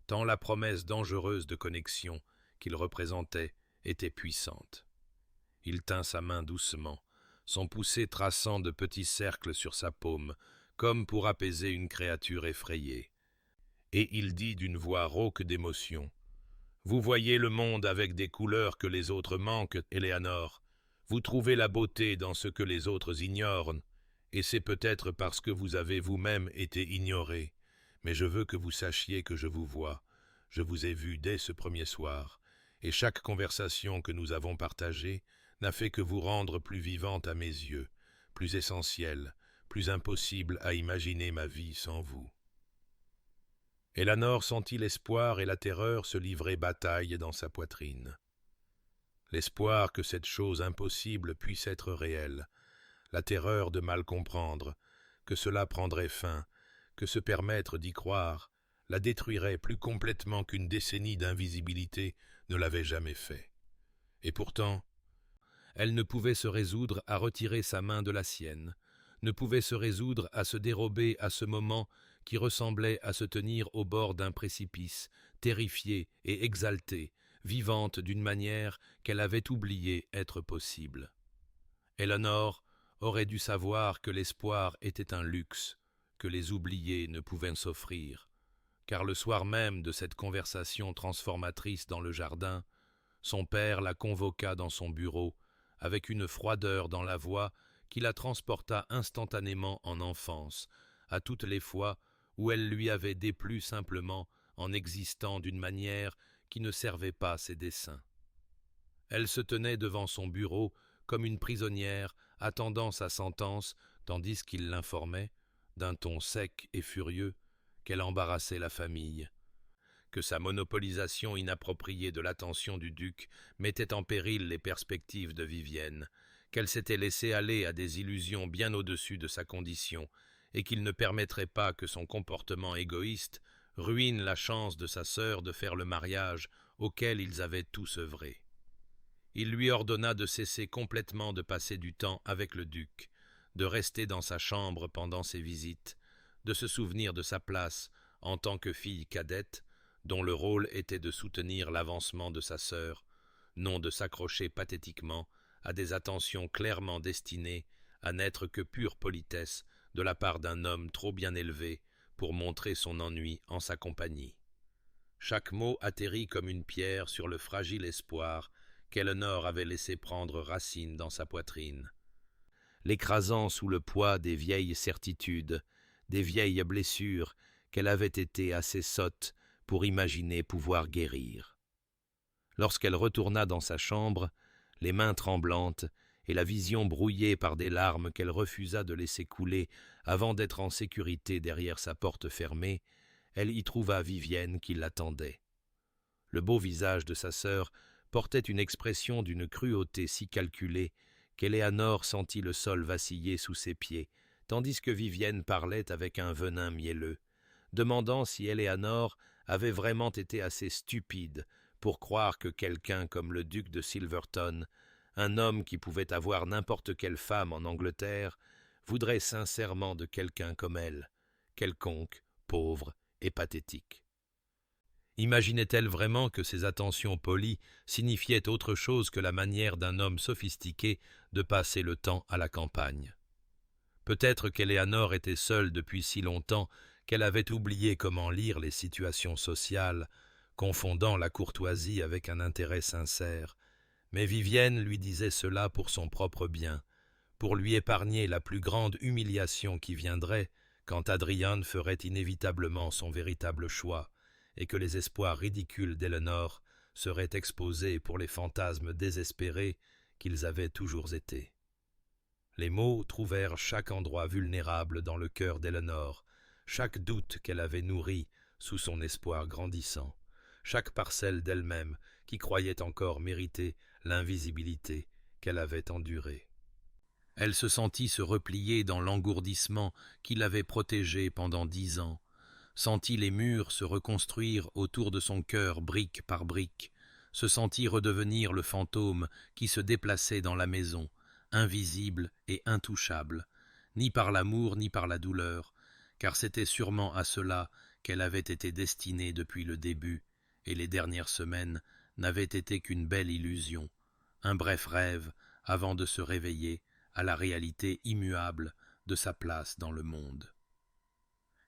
tant la promesse dangereuse de connexion qu'il représentait était puissante. Il tint sa main doucement, son poussé traçant de petits cercles sur sa paume, comme pour apaiser une créature effrayée. Et il dit d'une voix rauque d'émotion, « Vous voyez le monde avec des couleurs que les autres manquent, Éléanore. Vous trouvez la beauté dans ce que les autres ignorent, et c'est peut-être parce que vous avez vous-même été ignoré. Mais je veux que vous sachiez que je vous vois. Je vous ai vu dès ce premier soir, et chaque conversation que nous avons partagée n'a fait que vous rendre plus vivante à mes yeux, plus essentielle, plus impossible à imaginer ma vie sans vous. » Éléanore sentit l'espoir et la terreur se livrer bataille dans sa poitrine. L'espoir que cette chose impossible puisse être réelle, la terreur de mal comprendre, que cela prendrait fin, que se permettre d'y croire, la détruirait plus complètement qu'une décennie d'invisibilité ne l'avait jamais fait. Et pourtant, elle ne pouvait se résoudre à retirer sa main de la sienne, ne pouvait se résoudre à se dérober à ce moment qui ressemblait à se tenir au bord d'un précipice, terrifiée et exaltée, vivante d'une manière qu'elle avait oublié être possible. Éléanore aurait dû savoir que l'espoir était un luxe, que les oubliés ne pouvaient s'offrir, car le soir même de cette conversation transformatrice dans le jardin, son père la convoqua dans son bureau, avec une froideur dans la voix qui la transporta instantanément en enfance, à toutes les fois où elle lui avait déplu simplement en existant d'une manière qui ne servait pas ses desseins. Elle se tenait devant son bureau comme une prisonnière attendant sa sentence, tandis qu'il l'informait, d'un ton sec et furieux, qu'elle embarrassait la famille, que sa monopolisation inappropriée de l'attention du duc mettait en péril les perspectives de Vivienne, qu'elle s'était laissée aller à des illusions bien au-dessus de sa condition, et qu'il ne permettrait pas que son comportement égoïste ruine la chance de sa sœur de faire le mariage auquel ils avaient tous œuvré. Il lui ordonna de cesser complètement de passer du temps avec le duc, de rester dans sa chambre pendant ses visites, de se souvenir de sa place en tant que fille cadette, dont le rôle était de soutenir l'avancement de sa sœur, non de s'accrocher pathétiquement à des attentions clairement destinées à n'être que pure politesse de la part d'un homme trop bien élevé pour montrer son ennui en sa compagnie. Chaque mot atterrit comme une pierre sur le fragile espoir qu'Éléanore avait laissé prendre racine dans sa poitrine, l'écrasant sous le poids des vieilles certitudes, des vieilles blessures qu'elle avait été assez sotte pour imaginer pouvoir guérir. Lorsqu'elle retourna dans sa chambre, les mains tremblantes et la vision brouillée par des larmes qu'elle refusa de laisser couler avant d'être en sécurité derrière sa porte fermée, elle y trouva Vivienne qui l'attendait. Le beau visage de sa sœur portait une expression d'une cruauté si calculée qu'Éléanore sentit le sol vaciller sous ses pieds, tandis que Vivienne parlait avec un venin mielleux, demandant si Éléanore avait vraiment été assez stupide pour croire que quelqu'un comme le duc de Silverton, un homme qui pouvait avoir n'importe quelle femme en Angleterre, voudrait sincèrement de quelqu'un comme elle, quelconque, pauvre et pathétique. Imaginait-elle vraiment que ces attentions polies signifiaient autre chose que la manière d'un homme sophistiqué de passer le temps à la campagne? Peut-être qu'Éléanore était seule depuis si longtemps qu'elle avait oublié comment lire les situations sociales, confondant la courtoisie avec un intérêt sincère, mais Vivienne lui disait cela pour son propre bien, pour lui épargner la plus grande humiliation qui viendrait quand Adrian ferait inévitablement son véritable choix, et que les espoirs ridicules d'Éléanore seraient exposés pour les fantasmes désespérés qu'ils avaient toujours été. Les mots trouvèrent chaque endroit vulnérable dans le cœur d'Eléanor, chaque doute qu'elle avait nourri sous son espoir grandissant, chaque parcelle d'elle-même qui croyait encore mériter l'invisibilité qu'elle avait endurée. Elle se sentit se replier dans l'engourdissement qui l'avait protégée pendant 10 ans, sentit les murs se reconstruire autour de son cœur brique par brique, se sentit redevenir le fantôme qui se déplaçait dans la maison, invisible et intouchable, ni par l'amour ni par la douleur, car c'était sûrement à cela qu'elle avait été destinée depuis le début, et les dernières semaines n'avaient été qu'une belle illusion, un bref rêve avant de se réveiller à la réalité immuable de sa place dans le monde.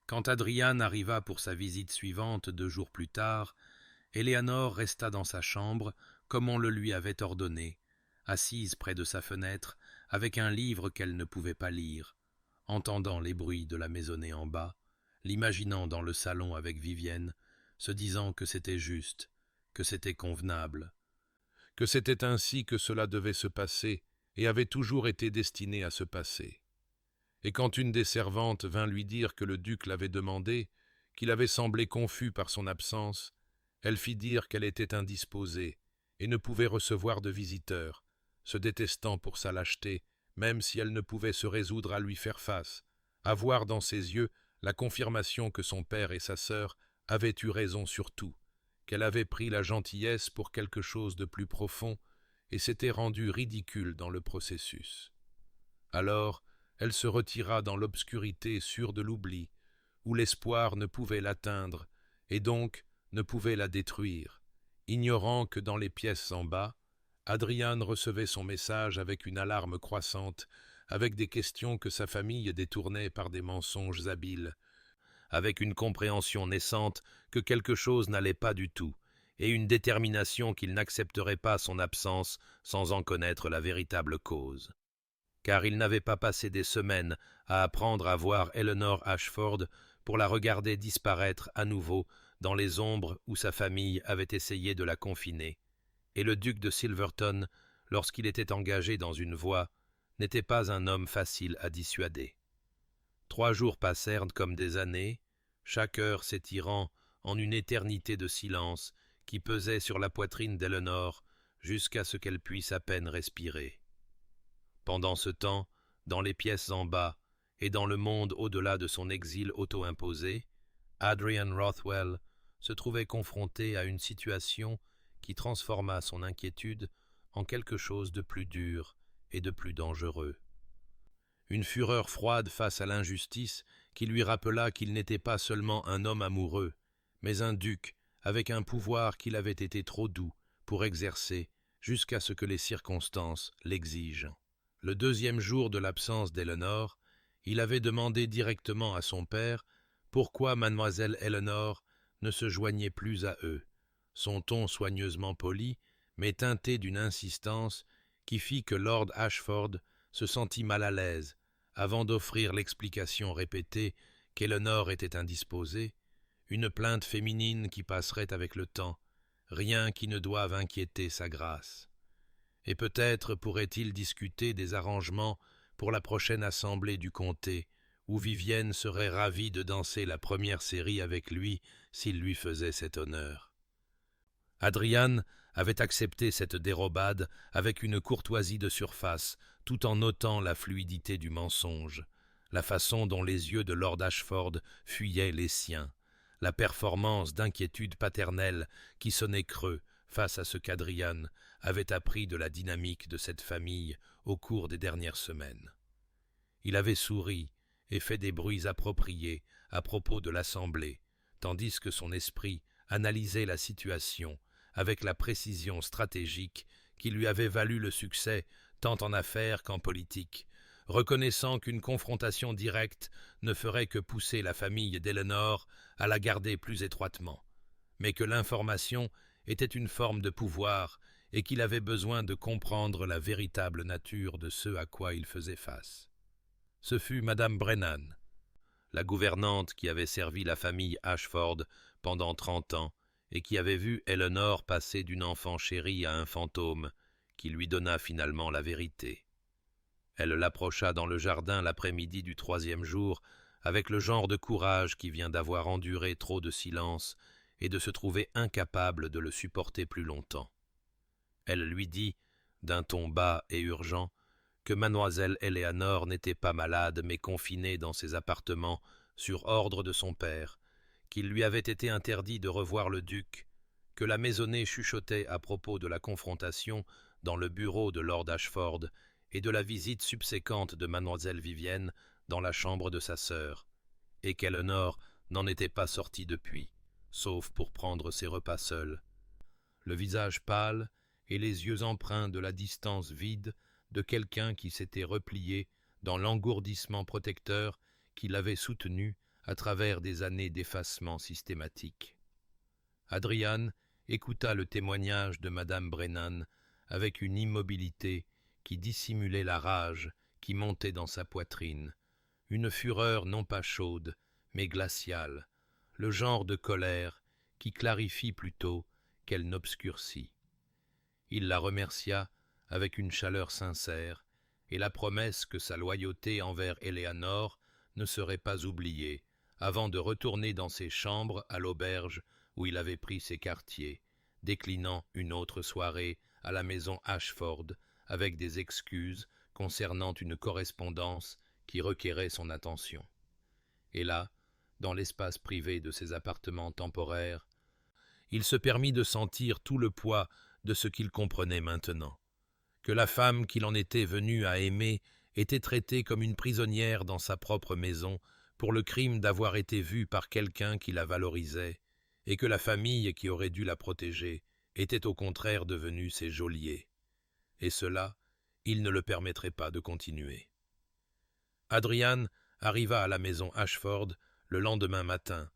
Quand Adrian arriva pour sa visite suivante 2 jours plus tard, Éléanor resta dans sa chambre comme on le lui avait ordonné, assise près de sa fenêtre avec un livre qu'elle ne pouvait pas lire, entendant les bruits de la maisonnée en bas, l'imaginant dans le salon avec Vivienne, se disant que c'était juste, que c'était convenable, que c'était ainsi que cela devait se passer et avait toujours été destiné à se passer. Et quand une des servantes vint lui dire que le duc l'avait demandé, qu'il avait semblé confus par son absence, elle fit dire qu'elle était indisposée et ne pouvait recevoir de visiteurs, se détestant pour sa lâcheté, même si elle ne pouvait se résoudre à lui faire face, à voir dans ses yeux la confirmation que son père et sa sœur avaient eu raison sur tout, qu'elle avait pris la gentillesse pour quelque chose de plus profond et s'était rendue ridicule dans le processus. Alors, elle se retira dans l'obscurité sûre de l'oubli, où l'espoir ne pouvait l'atteindre, et donc ne pouvait la détruire, ignorant que dans les pièces en bas, Adrian recevait son message avec une alarme croissante, avec des questions que sa famille détournait par des mensonges habiles, avec une compréhension naissante que quelque chose n'allait pas du tout, et une détermination qu'il n'accepterait pas son absence sans en connaître la véritable cause. Car il n'avait pas passé des semaines à apprendre à voir Eleanor Ashford pour la regarder disparaître à nouveau dans les ombres où sa famille avait essayé de la confiner, et le duc de Silverton, lorsqu'il était engagé dans une voie, n'était pas un homme facile à dissuader. 3 jours passèrent comme des années, chaque heure s'étirant en une éternité de silence qui pesait sur la poitrine d'Eleanor jusqu'à ce qu'elle puisse à peine respirer. Pendant ce temps, dans les pièces en bas et dans le monde au-delà de son exil auto-imposé, Adrian Rothwell se trouvait confronté à une situation qui transforma son inquiétude en quelque chose de plus dur et de plus dangereux. Une fureur froide face à l'injustice qui lui rappela qu'il n'était pas seulement un homme amoureux, mais un duc avec un pouvoir qu'il avait été trop doux pour exercer jusqu'à ce que les circonstances l'exigent. Le 2e jour de l'absence d'Eleanor, il avait demandé directement à son père pourquoi mademoiselle Eleanor ne se joignait plus à eux, son ton soigneusement poli, mais teinté d'une insistance qui fit que Lord Ashford se sentit mal à l'aise, avant d'offrir l'explication répétée qu'Eleanor était indisposée, une plainte féminine qui passerait avec le temps, rien qui ne doive inquiéter sa grâce. Et peut-être pourrait-il discuter des arrangements pour la prochaine assemblée du comté, où Vivienne serait ravie de danser la première série avec lui s'il lui faisait cet honneur. Adrian avait accepté cette dérobade avec une courtoisie de surface, tout en notant la fluidité du mensonge, la façon dont les yeux de Lord Ashford fuyaient les siens, la performance d'inquiétude paternelle qui sonnait creux face à ce qu'Adrian avait appris de la dynamique de cette famille au cours des dernières semaines. Il avait souri et fait des bruits appropriés à propos de l'Assemblée, tandis que son esprit analysait la situation avec la précision stratégique qui lui avait valu le succès tant en affaires qu'en politique, reconnaissant qu'une confrontation directe ne ferait que pousser la famille d'Eleanor à la garder plus étroitement, mais que l'information était une forme de pouvoir et qu'il avait besoin de comprendre la véritable nature de ce à quoi il faisait face. Ce fut Madame Brennan, la gouvernante qui avait servi la famille Ashford pendant 30 ans et qui avait vu Eleanor passer d'une enfant chérie à un fantôme, qui lui donna finalement la vérité. Elle l'approcha dans le jardin l'après-midi du 3e jour, avec le genre de courage qui vient d'avoir enduré trop de silence et de se trouver incapable de le supporter plus longtemps. Elle lui dit, d'un ton bas et urgent, que mademoiselle Éléanore n'était pas malade mais confinée dans ses appartements sur ordre de son père, qu'il lui avait été interdit de revoir le duc, que la maisonnée chuchotait à propos de la confrontation dans le bureau de Lord Ashford et de la visite subséquente de mademoiselle Vivienne dans la chambre de sa sœur, et qu'Éléanore n'en était pas sortie depuis, sauf pour prendre ses repas seule, le visage pâle et les yeux empreints de la distance vide de quelqu'un qui s'était replié dans l'engourdissement protecteur qui l'avait soutenu à travers des années d'effacement systématique. Adrian écouta le témoignage de madame Brennan avec une immobilité qui dissimulait la rage qui montait dans sa poitrine, une fureur non pas chaude, mais glaciale, le genre de colère qui clarifie plutôt qu'elle n'obscurcit. Il la remercia avec une chaleur sincère et la promesse que sa loyauté envers Éléanore ne serait pas oubliée avant de retourner dans ses chambres à l'auberge où il avait pris ses quartiers, déclinant une autre soirée à la maison Ashford avec des excuses concernant une correspondance qui requérait son attention. Et là, dans l'espace privé de ses appartements temporaires, il se permit de sentir tout le poids de ce qu'il comprenait maintenant, que la femme qu'il en était venu à aimer était traitée comme une prisonnière dans sa propre maison pour le crime d'avoir été vue par quelqu'un qui la valorisait, et que la famille qui aurait dû la protéger était au contraire devenue ses geôliers. Et cela, il ne le permettrait pas de continuer. Adrian arriva à la maison Ashford le lendemain matin,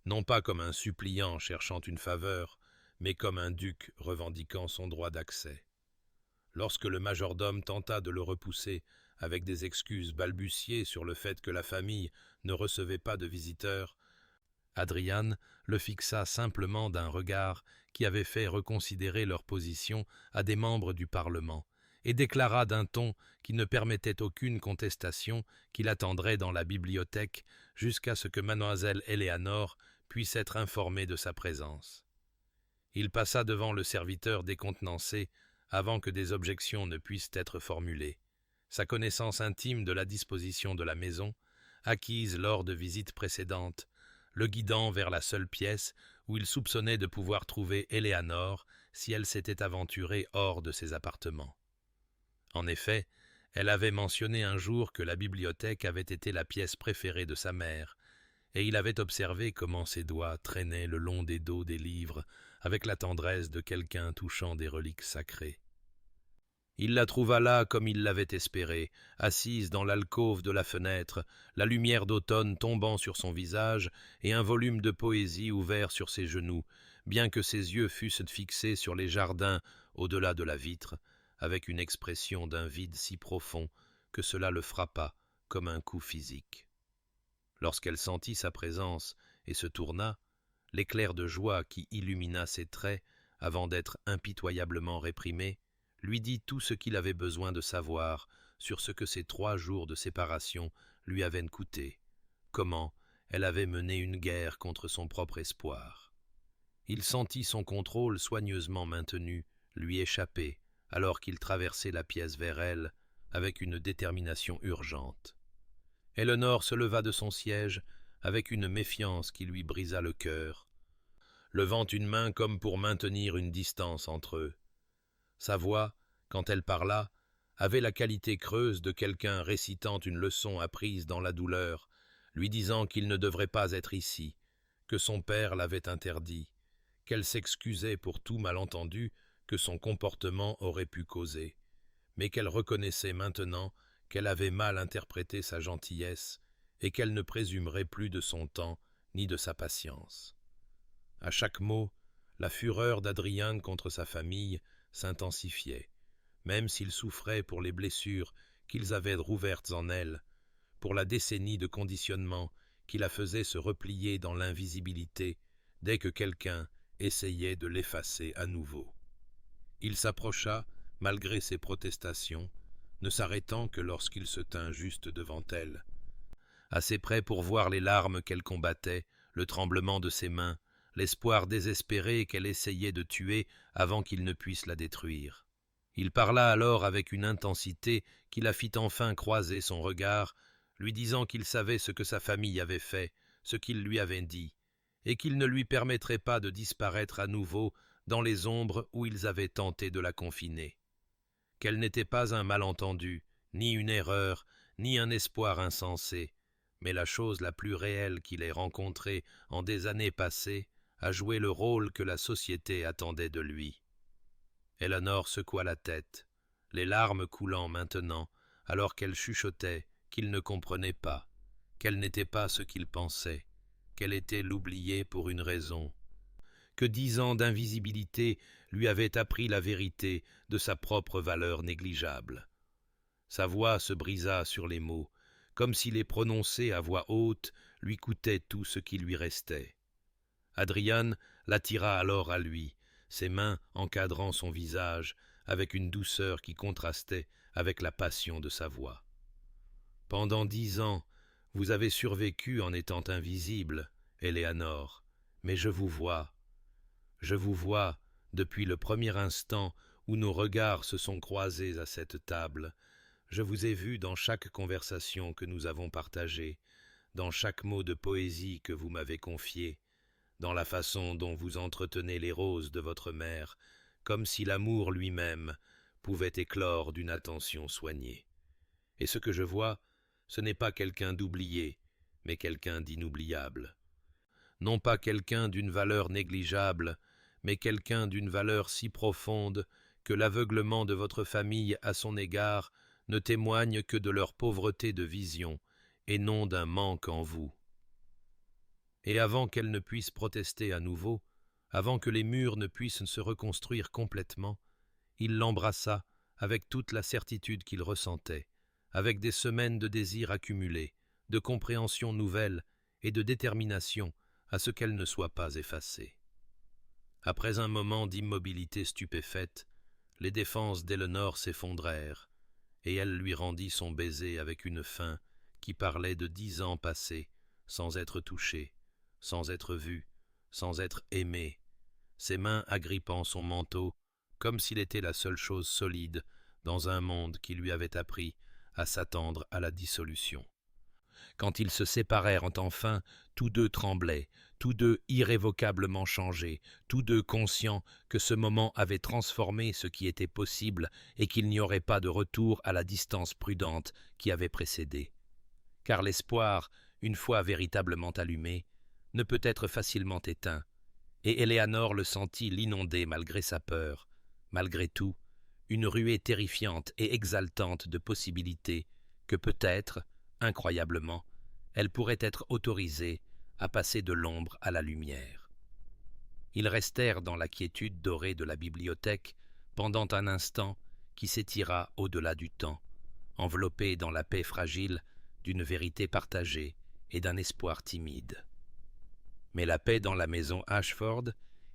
non pas comme un suppliant cherchant une faveur, mais comme un duc revendiquant son droit d'accès. Lorsque le majordome tenta de le repousser avec des excuses balbutiées sur le fait que la famille ne recevait pas de visiteurs, Adrian le fixa simplement d'un regard qui avait fait reconsidérer leur position à des membres du Parlement, et déclara d'un ton qui ne permettait aucune contestation qu'il attendrait dans la bibliothèque jusqu'à ce que mademoiselle Éléanore puisse être informée de sa présence. Il passa devant le serviteur décontenancé avant que des objections ne puissent être formulées. Sa connaissance intime de la disposition de la maison, acquise lors de visites précédentes, le guidant vers la seule pièce où il soupçonnait de pouvoir trouver Éléanore si elle s'était aventurée hors de ses appartements. En effet, elle avait mentionné un jour que la bibliothèque avait été la pièce préférée de sa mère, et il avait observé comment ses doigts traînaient le long des dos des livres avec la tendresse de quelqu'un touchant des reliques sacrées. Il la trouva là comme il l'avait espéré, assise dans l'alcôve de la fenêtre, la lumière d'automne tombant sur son visage et un volume de poésie ouvert sur ses genoux, bien que ses yeux fussent fixés sur les jardins au-delà de la vitre, avec une expression d'un vide si profond que cela le frappa comme un coup physique. Lorsqu'elle sentit sa présence et se tourna, l'éclair de joie qui illumina ses traits avant d'être impitoyablement réprimé lui dit tout ce qu'il avait besoin de savoir sur ce que ces 3 jours de séparation lui avaient coûté, comment elle avait mené une guerre contre son propre espoir. Il sentit son contrôle soigneusement maintenu lui échapper alors qu'il traversait la pièce vers elle avec une détermination urgente. Éléanore se leva de son siège avec une méfiance qui lui brisa le cœur, levant une main comme pour maintenir une distance entre eux. Sa voix, quand elle parla, avait la qualité creuse de quelqu'un récitant une leçon apprise dans la douleur, lui disant qu'il ne devrait pas être ici, que son père l'avait interdit, qu'elle s'excusait pour tout malentendu que son comportement aurait pu causer, mais qu'elle reconnaissait maintenant qu'elle avait mal interprété sa gentillesse et qu'elle ne présumerait plus de son temps ni de sa patience. À chaque mot, la fureur d'Adrian contre sa famille s'intensifiait, même s'il souffrait pour les blessures qu'ils avaient rouvertes en elle, pour la décennie de conditionnement qui la faisait se replier dans l'invisibilité dès que quelqu'un essayait de l'effacer à nouveau. Il s'approcha, malgré ses protestations, ne s'arrêtant que lorsqu'il se tint juste devant elle, assez près pour voir les larmes qu'elle combattait, le tremblement de ses mains, l'espoir désespéré qu'elle essayait de tuer avant qu'il ne puisse la détruire. Il parla alors avec une intensité qui la fit enfin croiser son regard, lui disant qu'il savait ce que sa famille avait fait, ce qu'il lui avait dit, et qu'il ne lui permettrait pas de disparaître à nouveau dans les ombres où ils avaient tenté de la confiner. Qu'elle n'était pas un malentendu, ni une erreur, ni un espoir insensé, mais la chose la plus réelle qu'il ait rencontrée en des années passées, a joué le rôle que la société attendait de lui. Eleanor secoua la tête, les larmes coulant maintenant, alors qu'elle chuchotait qu'il ne comprenait pas, qu'elle n'était pas ce qu'il pensait, qu'elle était l'oubliée pour une raison, que 10 ans d'invisibilité lui avaient appris la vérité de sa propre valeur négligeable. Sa voix se brisa sur les mots, comme si les prononcer à voix haute lui coûtait tout ce qui lui restait. Adrian l'attira alors à lui, ses mains encadrant son visage avec une douceur qui contrastait avec la passion de sa voix. « Pendant 10 ans, vous avez survécu en étant invisible, Eleanor, mais je vous vois depuis le premier instant où nos regards se sont croisés à cette table. Je vous ai vu dans chaque conversation que nous avons partagée, dans chaque mot de poésie que vous m'avez confié, dans la façon dont vous entretenez les roses de votre mère, comme si l'amour lui-même pouvait éclore d'une attention soignée. Et ce que je vois, ce n'est pas quelqu'un d'oublié, mais quelqu'un d'inoubliable. Non pas quelqu'un d'une valeur négligeable, mais quelqu'un d'une valeur si profonde que l'aveuglement de votre famille à son égard ne témoigne que de leur pauvreté de vision et non d'un manque en vous. Et avant qu'elle ne puisse protester à nouveau, avant que les murs ne puissent se reconstruire complètement, il l'embrassa avec toute la certitude qu'il ressentait, avec des semaines de désir accumulés, de compréhension nouvelle et de détermination à ce qu'elle ne soit pas effacée. Après un moment d'immobilité stupéfaite, les défenses d'Eleanor s'effondrèrent, et elle lui rendit son baiser avec une faim qui parlait de 10 ans passés, sans être touchée, sans être vue, sans être aimée, ses mains agrippant son manteau, comme s'il était la seule chose solide dans un monde qui lui avait appris à s'attendre à la dissolution. Quand ils se séparèrent enfin, tous deux tremblaient, tous deux irrévocablement changés, tous deux conscients que ce moment avait transformé ce qui était possible et qu'il n'y aurait pas de retour à la distance prudente qui avait précédé. Car l'espoir, une fois véritablement allumé, ne peut être facilement éteint, et Eleanor le sentit l'inonder malgré sa peur, malgré tout, une ruée terrifiante et exaltante de possibilités que peut-être, incroyablement, elle pourrait être autorisée à passer de l'ombre à la lumière. Ils restèrent dans la quiétude dorée de la bibliothèque pendant un instant qui s'étira au-delà du temps, enveloppés dans la paix fragile d'une vérité partagée et d'un espoir timide. Mais la paix dans la maison Ashford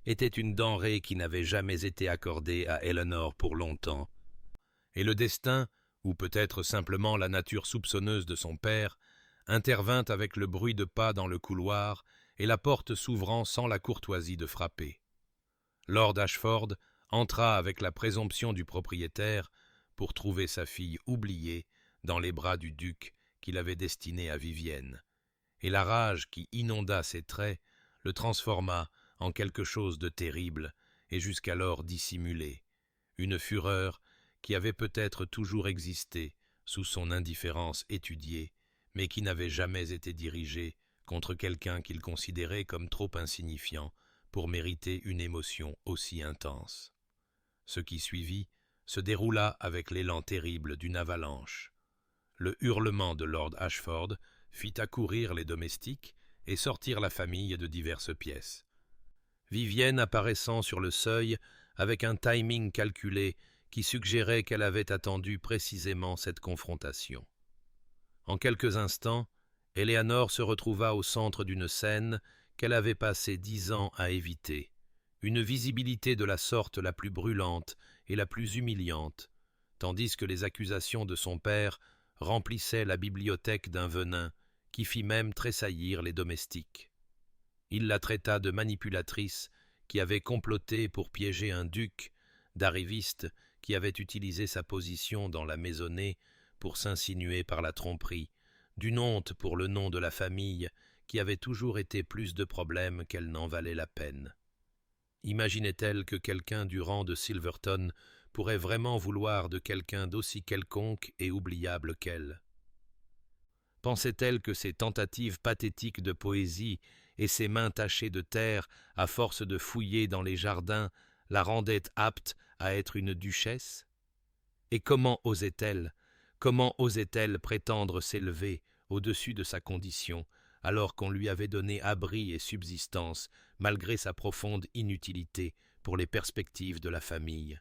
était une denrée qui n'avait jamais été accordée à Eleanor pour longtemps, et le destin, ou peut-être simplement la nature soupçonneuse de son père, intervint avec le bruit de pas dans le couloir et la porte s'ouvrant sans la courtoisie de frapper. Lord Ashford entra avec la présomption du propriétaire pour trouver sa fille oubliée dans les bras du duc qu'il avait destiné à Vivienne, et la rage qui inonda ses traits le transforma en quelque chose de terrible et jusqu'alors dissimulé, une fureur qui avait peut-être toujours existé sous son indifférence étudiée, mais qui n'avait jamais été dirigée contre quelqu'un qu'il considérait comme trop insignifiant pour mériter une émotion aussi intense. Ce qui suivit se déroula avec l'élan terrible d'une avalanche. Le hurlement de Lord Ashford fit accourir les domestiques et sortir la famille de diverses pièces. Vivienne apparaissant sur le seuil avec un timing calculé qui suggérait qu'elle avait attendu précisément cette confrontation. En quelques instants, Eleanor se retrouva au centre d'une scène qu'elle avait passé 10 ans à éviter, une visibilité de la sorte la plus brûlante et la plus humiliante, tandis que les accusations de son père remplissaient la bibliothèque d'un venin qui fit même tressaillir les domestiques. Il la traita de manipulatrice qui avait comploté pour piéger un duc, d'arriviste qui avait utilisé sa position dans la maisonnée pour s'insinuer par la tromperie, d'une honte pour le nom de la famille qui avait toujours été plus de problèmes qu'elle n'en valait la peine. Imaginait-elle que quelqu'un du rang de Silverton pourrait vraiment vouloir de quelqu'un d'aussi quelconque et oubliable qu'elle? Pensait-elle que ses tentatives pathétiques de poésie et ses mains tachées de terre, à force de fouiller dans les jardins, la rendaient apte à être une duchesse? Et comment osait-elle prétendre s'élever au-dessus de sa condition, alors qu'on lui avait donné abri et subsistance, malgré sa profonde inutilité pour les perspectives de la famille?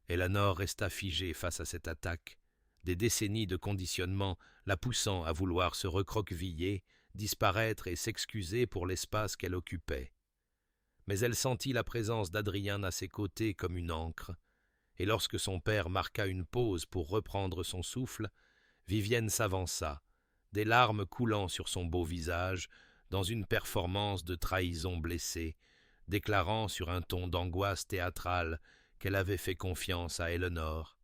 Eleanor resta figée face à cette attaque, des décennies de conditionnement la poussant à vouloir se recroqueviller, disparaître et s'excuser pour l'espace qu'elle occupait. Mais elle sentit la présence d'Adrian à ses côtés comme une ancre, et lorsque son père marqua une pause pour reprendre son souffle, Vivienne s'avança, des larmes coulant sur son beau visage, dans une performance de trahison blessée, déclarant sur un ton d'angoisse théâtrale qu'elle avait fait confiance à Eleanor,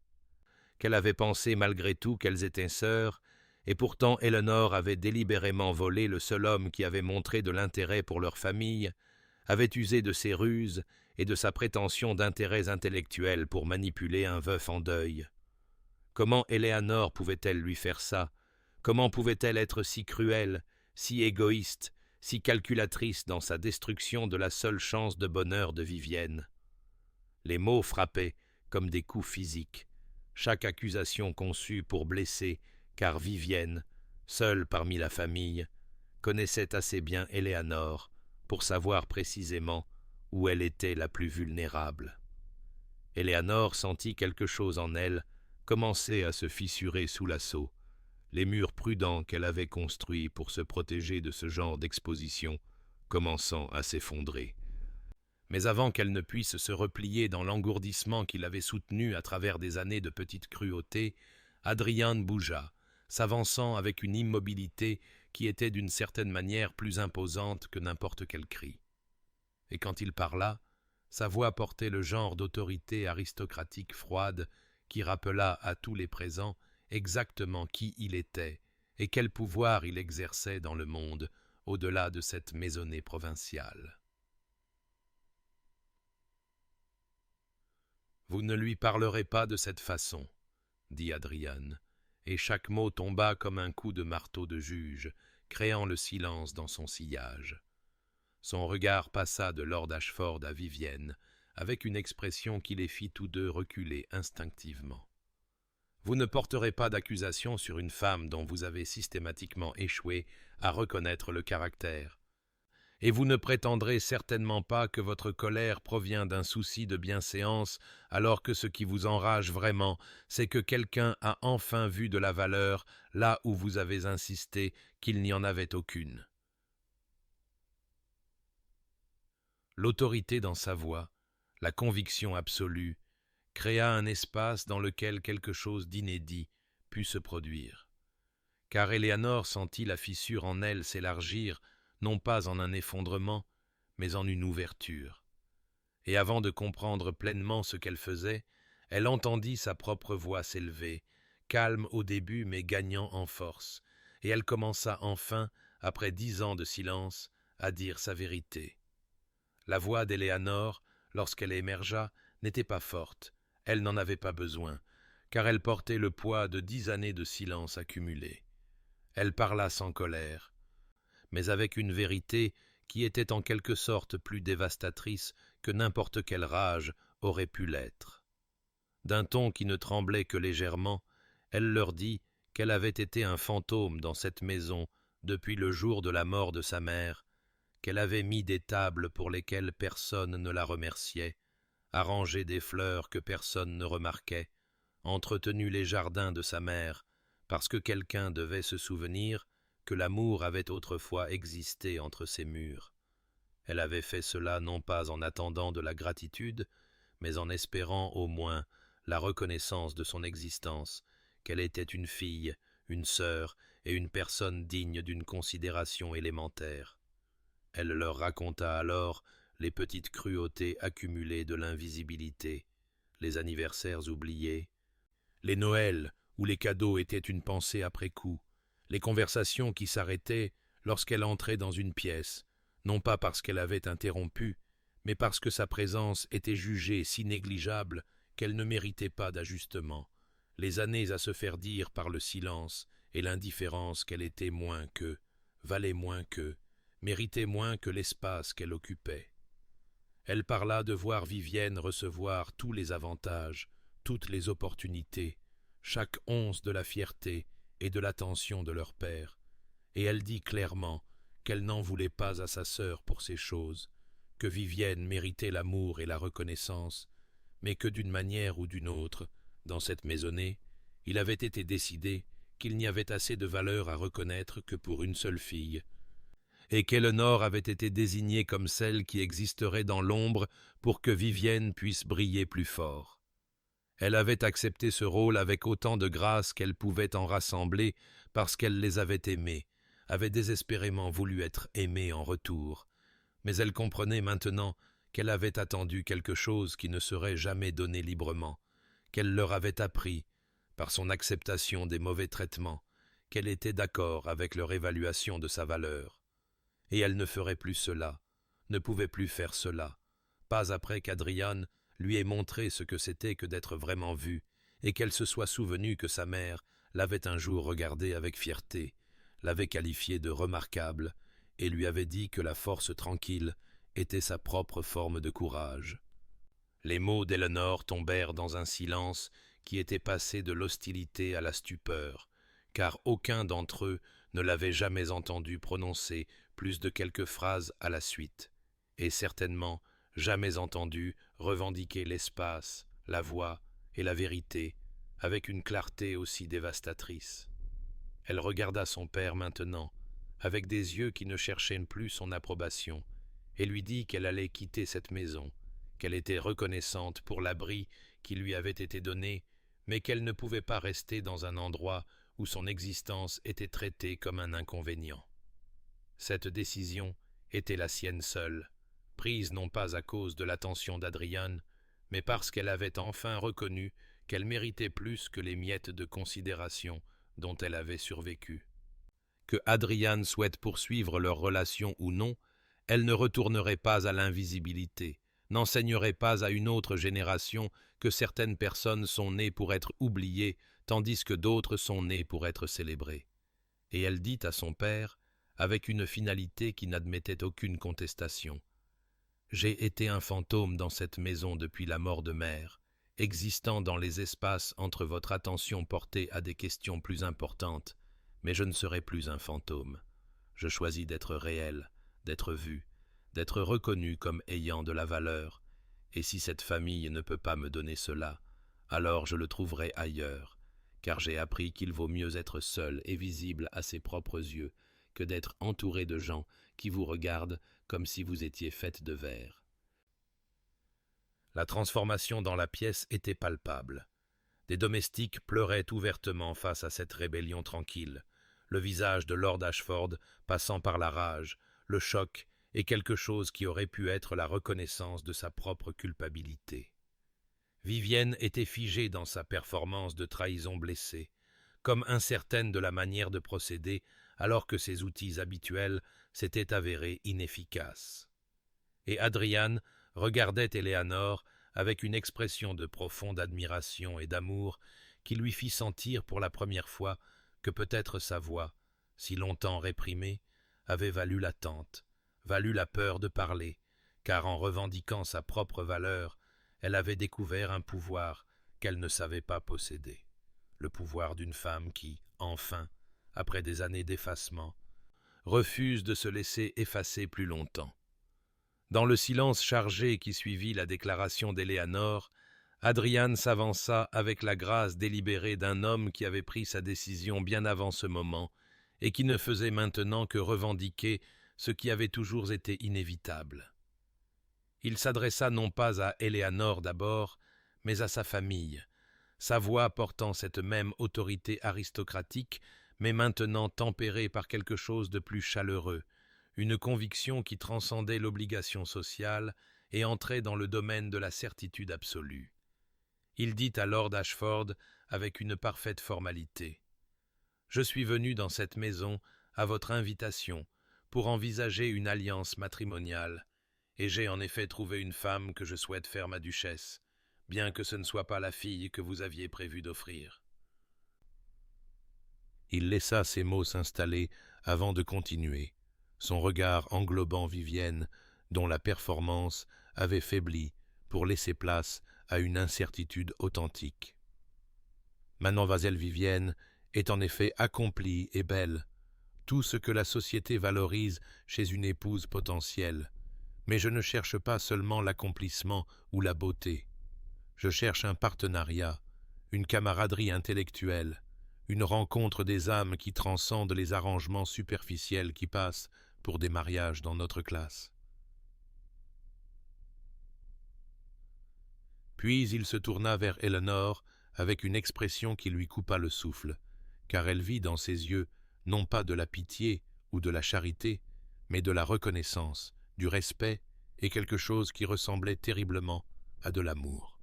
qu'elle avait pensé malgré tout qu'elles étaient sœurs, et pourtant Eleanor avait délibérément volé le seul homme qui avait montré de l'intérêt pour leur famille, avait usé de ses ruses et de sa prétention d'intérêts intellectuels pour manipuler un veuf en deuil. Comment Eleanor pouvait-elle lui faire ça? Comment pouvait-elle être si cruelle, si égoïste, si calculatrice dans sa destruction de la seule chance de bonheur de Vivienne? Les mots frappaient comme des coups physiques, chaque accusation conçue pour blesser, car Vivienne, seule parmi la famille, connaissait assez bien Eleanor pour savoir précisément où elle était la plus vulnérable. Eleanor sentit quelque chose en elle commencer à se fissurer sous l'assaut, les murs prudents qu'elle avait construits pour se protéger de ce genre d'exposition commençant à s'effondrer. Mais avant qu'elle ne puisse se replier dans l'engourdissement qui l'avait soutenue à travers des années de petite cruauté, Adrian bougea, s'avançant avec une immobilité qui était d'une certaine manière plus imposante que n'importe quel cri. Et quand il parla, sa voix portait le genre d'autorité aristocratique froide qui rappela à tous les présents exactement qui il était et quel pouvoir il exerçait dans le monde au-delà de cette maisonnée provinciale. « Vous ne lui parlerez pas de cette façon, » dit Adrian, et chaque mot tomba comme un coup de marteau de juge, créant le silence dans son sillage. Son regard passa de Lord Ashford à Vivienne, avec une expression qui les fit tous deux reculer instinctivement. « Vous ne porterez pas d'accusation sur une femme dont vous avez systématiquement échoué à reconnaître le caractère. Et vous ne prétendrez certainement pas que votre colère provient d'un souci de bienséance, alors que ce qui vous enrage vraiment, c'est que quelqu'un a enfin vu de la valeur là où vous avez insisté qu'il n'y en avait aucune. » L'autorité dans sa voix, la conviction absolue, créa un espace dans lequel quelque chose d'inédit put se produire. Car Eleanor sentit la fissure en elle s'élargir, non pas en un effondrement, mais en une ouverture. Et avant de comprendre pleinement ce qu'elle faisait, elle entendit sa propre voix s'élever, calme au début mais gagnant en force, et elle commença enfin, après 10 ans de silence, à dire sa vérité. La voix d'Eleanor, lorsqu'elle émergea, n'était pas forte, elle n'en avait pas besoin, car elle portait le poids de 10 années de silence accumulé. Elle parla sans colère, mais avec une vérité qui était en quelque sorte plus dévastatrice que n'importe quelle rage aurait pu l'être. D'un ton qui ne tremblait que légèrement, elle leur dit qu'elle avait été un fantôme dans cette maison depuis le jour de la mort de sa mère, qu'elle avait mis des tables pour lesquelles personne ne la remerciait, arrangé des fleurs que personne ne remarquait, entretenu les jardins de sa mère, parce que quelqu'un devait se souvenir que l'amour avait autrefois existé entre ces murs. Elle avait fait cela non pas en attendant de la gratitude, mais en espérant au moins la reconnaissance de son existence, qu'elle était une fille, une sœur et une personne digne d'une considération élémentaire. Elle leur raconta alors les petites cruautés accumulées de l'invisibilité, les anniversaires oubliés, les Noëls où les cadeaux étaient une pensée après coup, les conversations qui s'arrêtaient lorsqu'elle entrait dans une pièce, non pas parce qu'elle avait interrompu, mais parce que sa présence était jugée si négligeable qu'elle ne méritait pas d'ajustement, les années à se faire dire par le silence et l'indifférence qu'elle était moins qu'eux, valait moins qu'eux, méritait moins que l'espace qu'elle occupait. Elle parla de voir Vivienne recevoir tous les avantages, toutes les opportunités, chaque once de la fierté et de l'attention de leur père, et elle dit clairement qu'elle n'en voulait pas à sa sœur pour ces choses, que Vivienne méritait l'amour et la reconnaissance, mais que d'une manière ou d'une autre, dans cette maisonnée, il avait été décidé qu'il n'y avait assez de valeur à reconnaître que pour une seule fille, et qu'Éléonore avait été désignée comme celle qui existerait dans l'ombre pour que Vivienne puisse briller plus fort. Elle avait accepté ce rôle avec autant de grâce qu'elle pouvait en rassembler parce qu'elle les avait aimés, avait désespérément voulu être aimée en retour, mais elle comprenait maintenant qu'elle avait attendu quelque chose qui ne serait jamais donné librement, qu'elle leur avait appris, par son acceptation des mauvais traitements, qu'elle était d'accord avec leur évaluation de sa valeur. Et elle ne ferait plus cela, ne pouvait plus faire cela, pas après qu'Adrian lui ait montré ce que c'était que d'être vraiment vue, et qu'elle se soit souvenue que sa mère l'avait un jour regardée avec fierté, l'avait qualifiée de remarquable, et lui avait dit que la force tranquille était sa propre forme de courage. Les mots d'Éléonore tombèrent dans un silence qui était passé de l'hostilité à la stupeur, car aucun d'entre eux ne l'avait jamais entendu prononcer plus de quelques phrases à la suite, et certainement jamais entendu revendiquer l'espace, la voix et la vérité avec une clarté aussi dévastatrice. Elle regarda son père maintenant, avec des yeux qui ne cherchaient plus son approbation, et lui dit qu'elle allait quitter cette maison, qu'elle était reconnaissante pour l'abri qui lui avait été donné, mais qu'elle ne pouvait pas rester dans un endroit où son existence était traitée comme un inconvénient. Cette décision était la sienne seule, prise non pas à cause de l'attention d'Adrian, mais parce qu'elle avait enfin reconnu qu'elle méritait plus que les miettes de considération dont elle avait survécu. Que Adrian souhaite poursuivre leur relation ou non, elle ne retournerait pas à l'invisibilité, n'enseignerait pas à une autre génération que certaines personnes sont nées pour être oubliées, tandis que d'autres sont nées pour être célébrées. Et elle dit à son père, avec une finalité qui n'admettait aucune contestation, « J'ai été un fantôme dans cette maison depuis la mort de mère, existant dans les espaces entre votre attention portée à des questions plus importantes, mais je ne serai plus un fantôme. Je choisis d'être réel, d'être vu, d'être reconnu comme ayant de la valeur, et si cette famille ne peut pas me donner cela, alors je le trouverai ailleurs, car j'ai appris qu'il vaut mieux être seul et visible à ses propres yeux que d'être entouré de gens qui vous regardent comme si vous étiez faite de verre. » La transformation dans la pièce était palpable. Des domestiques pleuraient ouvertement face à cette rébellion tranquille, le visage de Lord Ashford passant par la rage, le choc et quelque chose qui aurait pu être la reconnaissance de sa propre culpabilité. Vivienne était figée dans sa performance de trahison blessée, comme incertaine de la manière de procéder alors que ses outils habituels s'étaient avérés inefficaces. Et Adrian regardait Éléonore avec une expression de profonde admiration et d'amour qui lui fit sentir pour la première fois que peut-être sa voix, si longtemps réprimée, avait valu l'attente, valu la peur de parler, car en revendiquant sa propre valeur, elle avait découvert un pouvoir qu'elle ne savait pas posséder, le pouvoir d'une femme qui, enfin, après des années d'effacement, refuse de se laisser effacer plus longtemps. Dans le silence chargé qui suivit la déclaration d'Éléonore, Adrian s'avança avec la grâce délibérée d'un homme qui avait pris sa décision bien avant ce moment et qui ne faisait maintenant que revendiquer ce qui avait toujours été inévitable. Il s'adressa non pas à Éléonore d'abord, mais à sa famille, sa voix portant cette même autorité aristocratique, mais maintenant tempérée par quelque chose de plus chaleureux, une conviction qui transcendait l'obligation sociale et entrait dans le domaine de la certitude absolue. Il dit à Lord Ashford avec une parfaite formalité « Je suis venu dans cette maison à votre invitation pour envisager une alliance matrimoniale, et j'ai en effet trouvé une femme que je souhaite faire ma duchesse, bien que ce ne soit pas la fille que vous aviez prévu d'offrir. » Il laissa ces mots s'installer avant de continuer, son regard englobant Vivienne, dont la performance avait faibli pour laisser place à une incertitude authentique. Mademoiselle Vivienne est en effet accomplie et belle, tout ce que la société valorise chez une épouse potentielle, mais je ne cherche pas seulement l'accomplissement ou la beauté. Je cherche un partenariat, une camaraderie intellectuelle, une rencontre des âmes qui transcendent les arrangements superficiels qui passent pour des mariages dans notre classe. Puis il se tourna vers Éléonore avec une expression qui lui coupa le souffle, car elle vit dans ses yeux non pas de la pitié ou de la charité, mais de la reconnaissance, du respect et quelque chose qui ressemblait terriblement à de l'amour.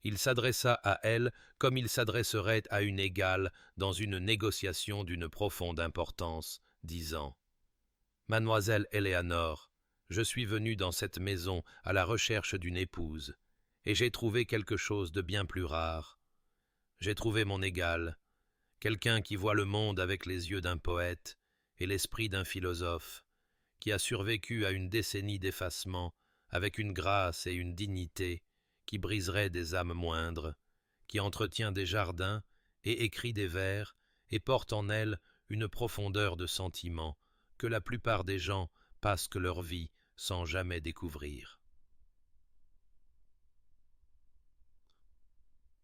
Il s'adressa à elle comme il s'adresserait à une égale dans une négociation d'une profonde importance, disant « Mademoiselle Éléonore, je suis venu dans cette maison à la recherche d'une épouse, et j'ai trouvé quelque chose de bien plus rare. J'ai trouvé mon égal, quelqu'un qui voit le monde avec les yeux d'un poète et l'esprit d'un philosophe, qui a survécu à une décennie d'effacement avec une grâce et une dignité qui briserait des âmes moindres, qui entretient des jardins et écrit des vers et porte en elle une profondeur de sentiment que la plupart des gens passent leur vie sans jamais découvrir. »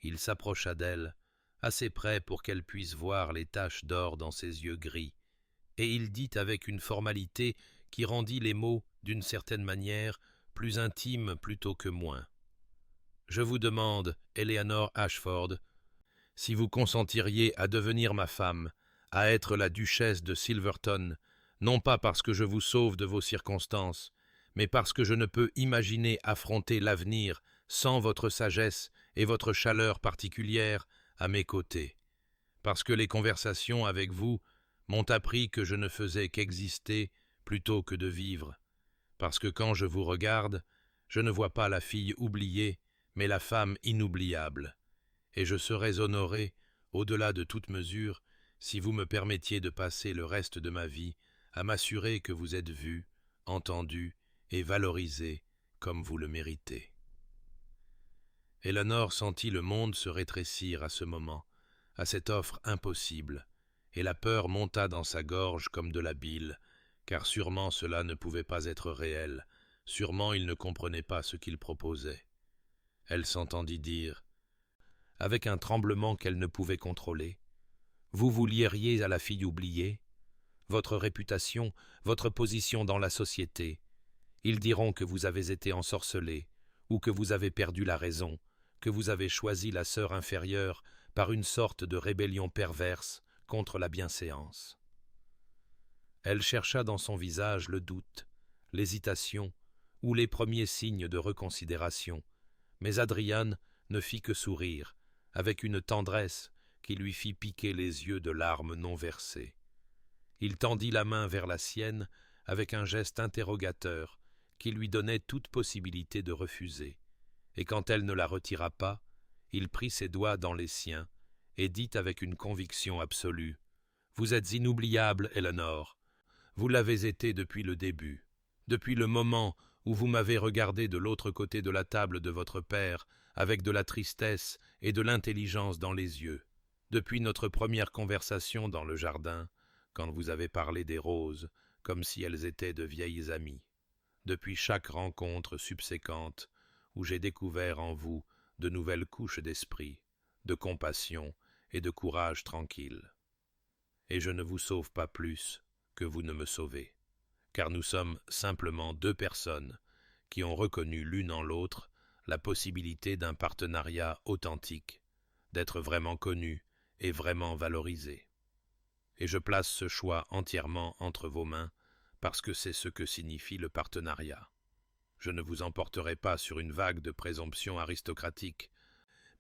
Il s'approcha d'elle, assez près pour qu'elle puisse voir les taches d'or dans ses yeux gris, et il dit avec une formalité qui rendit les mots, d'une certaine manière, plus intimes plutôt que moins. « Je vous demande, Éléonore Ashford, si vous consentiriez à devenir ma femme, à être la duchesse de Silverton, non pas parce que je vous sauve de vos circonstances, mais parce que je ne peux imaginer affronter l'avenir sans votre sagesse et votre chaleur particulière à mes côtés, parce que les conversations avec vous m'ont appris que je ne faisais qu'exister plutôt que de vivre, parce que quand je vous regarde, je ne vois pas la fille oubliée, mais la femme inoubliable, et je serais honoré, au-delà de toute mesure, si vous me permettiez de passer le reste de ma vie à m'assurer que vous êtes vu, entendu et valorisé comme vous le méritez. » Éléonore sentit le monde se rétrécir à ce moment, à cette offre impossible, et la peur monta dans sa gorge comme de la bile, car sûrement cela ne pouvait pas être réel, sûrement il ne comprenait pas ce qu'il proposait. Elle s'entendit dire, avec un tremblement qu'elle ne pouvait contrôler, « Vous vous lieriez à la fille oubliée? Votre réputation, votre position dans la société. Ils diront que vous avez été ensorcelé, ou que vous avez perdu la raison, que vous avez choisi la sœur inférieure par une sorte de rébellion perverse contre la bienséance. » Elle chercha dans son visage le doute, l'hésitation ou les premiers signes de reconsidération, mais Adrian ne fit que sourire, avec une tendresse qui lui fit piquer les yeux de larmes non versées. Il tendit la main vers la sienne avec un geste interrogateur qui lui donnait toute possibilité de refuser, et quand elle ne la retira pas, il prit ses doigts dans les siens et dit avec une conviction absolue « Vous êtes inoubliable, Éléonore. Vous l'avez été depuis le début, depuis le moment où vous m'avez regardé de l'autre côté de la table de votre père avec de la tristesse et de l'intelligence dans les yeux, depuis notre première conversation dans le jardin, quand vous avez parlé des roses comme si elles étaient de vieilles amies, depuis chaque rencontre subséquente où j'ai découvert en vous de nouvelles couches d'esprit, de compassion et de courage tranquille. Et je ne vous sauve pas plus que vous ne me sauvez, car nous sommes simplement deux personnes qui ont reconnu l'une en l'autre la possibilité d'un partenariat authentique d'être vraiment connu et vraiment valorisé. Et je place ce choix entièrement entre vos mains, parce que c'est ce que signifie le partenariat. Je ne vous emporterai pas sur une vague de présomption aristocratique,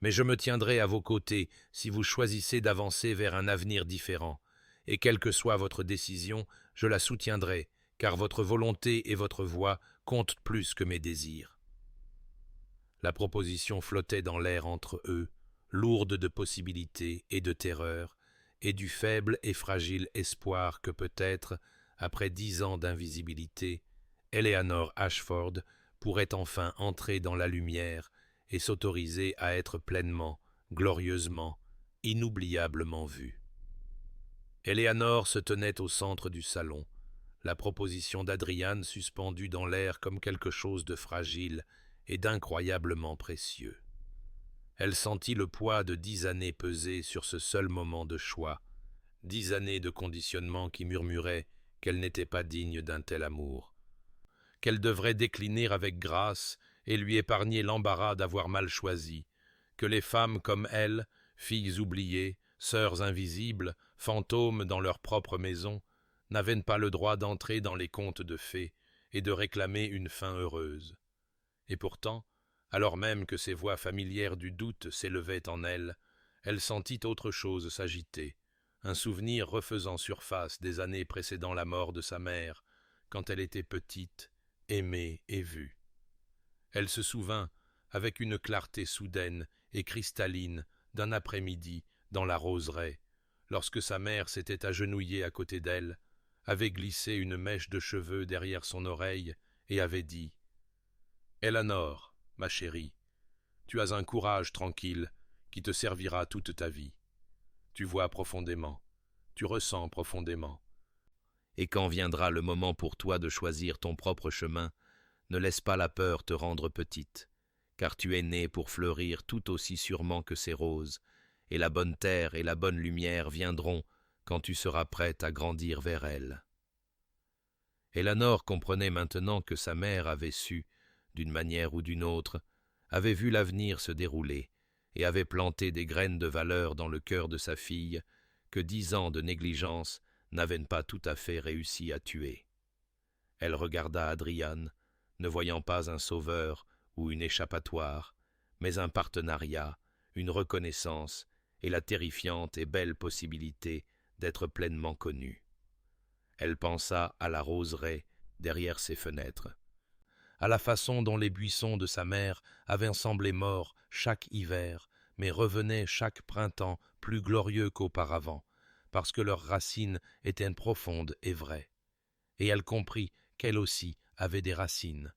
mais je me tiendrai à vos côtés si vous choisissez d'avancer vers un avenir différent, et quelle que soit votre décision, je la soutiendrai, car votre volonté et votre voix comptent plus que mes désirs. La proposition flottait dans l'air entre eux, lourde de possibilités et de terreur, et du faible et fragile espoir que peut-être, après 10 ans d'invisibilité, Eleanor Ashford pourrait enfin entrer dans la lumière et s'autoriser à être pleinement, glorieusement, inoubliablement vue. Eleanor se tenait au centre du salon, la proposition d'Adrian suspendue dans l'air comme quelque chose de fragile et d'incroyablement précieux. Elle sentit le poids de 10 années peser sur ce seul moment de choix, 10 années de conditionnement qui murmuraient qu'elle n'était pas digne d'un tel amour, qu'elle devrait décliner avec grâce et lui épargner l'embarras d'avoir mal choisi, que les femmes comme elle, filles oubliées, sœurs invisibles, fantômes dans leur propre maison, n'avaient pas le droit d'entrer dans les contes de fées et de réclamer une fin heureuse. Et pourtant, alors même que ces voix familières du doute s'élevaient en elle, elle sentit autre chose s'agiter, un souvenir refaisant surface des années précédant la mort de sa mère, quand elle était petite, aimée et vue. Elle se souvint, avec une clarté soudaine et cristalline, d'un après-midi dans la roseraie, lorsque sa mère s'était agenouillée à côté d'elle, avait glissé une mèche de cheveux derrière son oreille et avait dit « Eleanor, ma chérie, tu as un courage tranquille qui te servira toute ta vie. Tu vois profondément, tu ressens profondément. Et quand viendra le moment pour toi de choisir ton propre chemin, ne laisse pas la peur te rendre petite, car tu es née pour fleurir tout aussi sûrement que ces roses, et la bonne terre et la bonne lumière viendront quand tu seras prête à grandir vers elles. » Eleanor comprenait maintenant que sa mère avait su, d'une manière ou d'une autre, avait vu l'avenir se dérouler et avait planté des graines de valeur dans le cœur de sa fille que 10 ans de négligence n'avaient pas tout à fait réussi à tuer. Elle regarda Adrian, ne voyant pas un sauveur ou une échappatoire, mais un partenariat, une reconnaissance et la terrifiante et belle possibilité d'être pleinement connue. Elle pensa à la roseraie derrière ses fenêtres, à la façon dont les buissons de sa mère avaient semblé morts chaque hiver, mais revenaient chaque printemps plus glorieux qu'auparavant, parce que leurs racines étaient profondes et vraies. Et elle comprit qu'elle aussi avait des racines,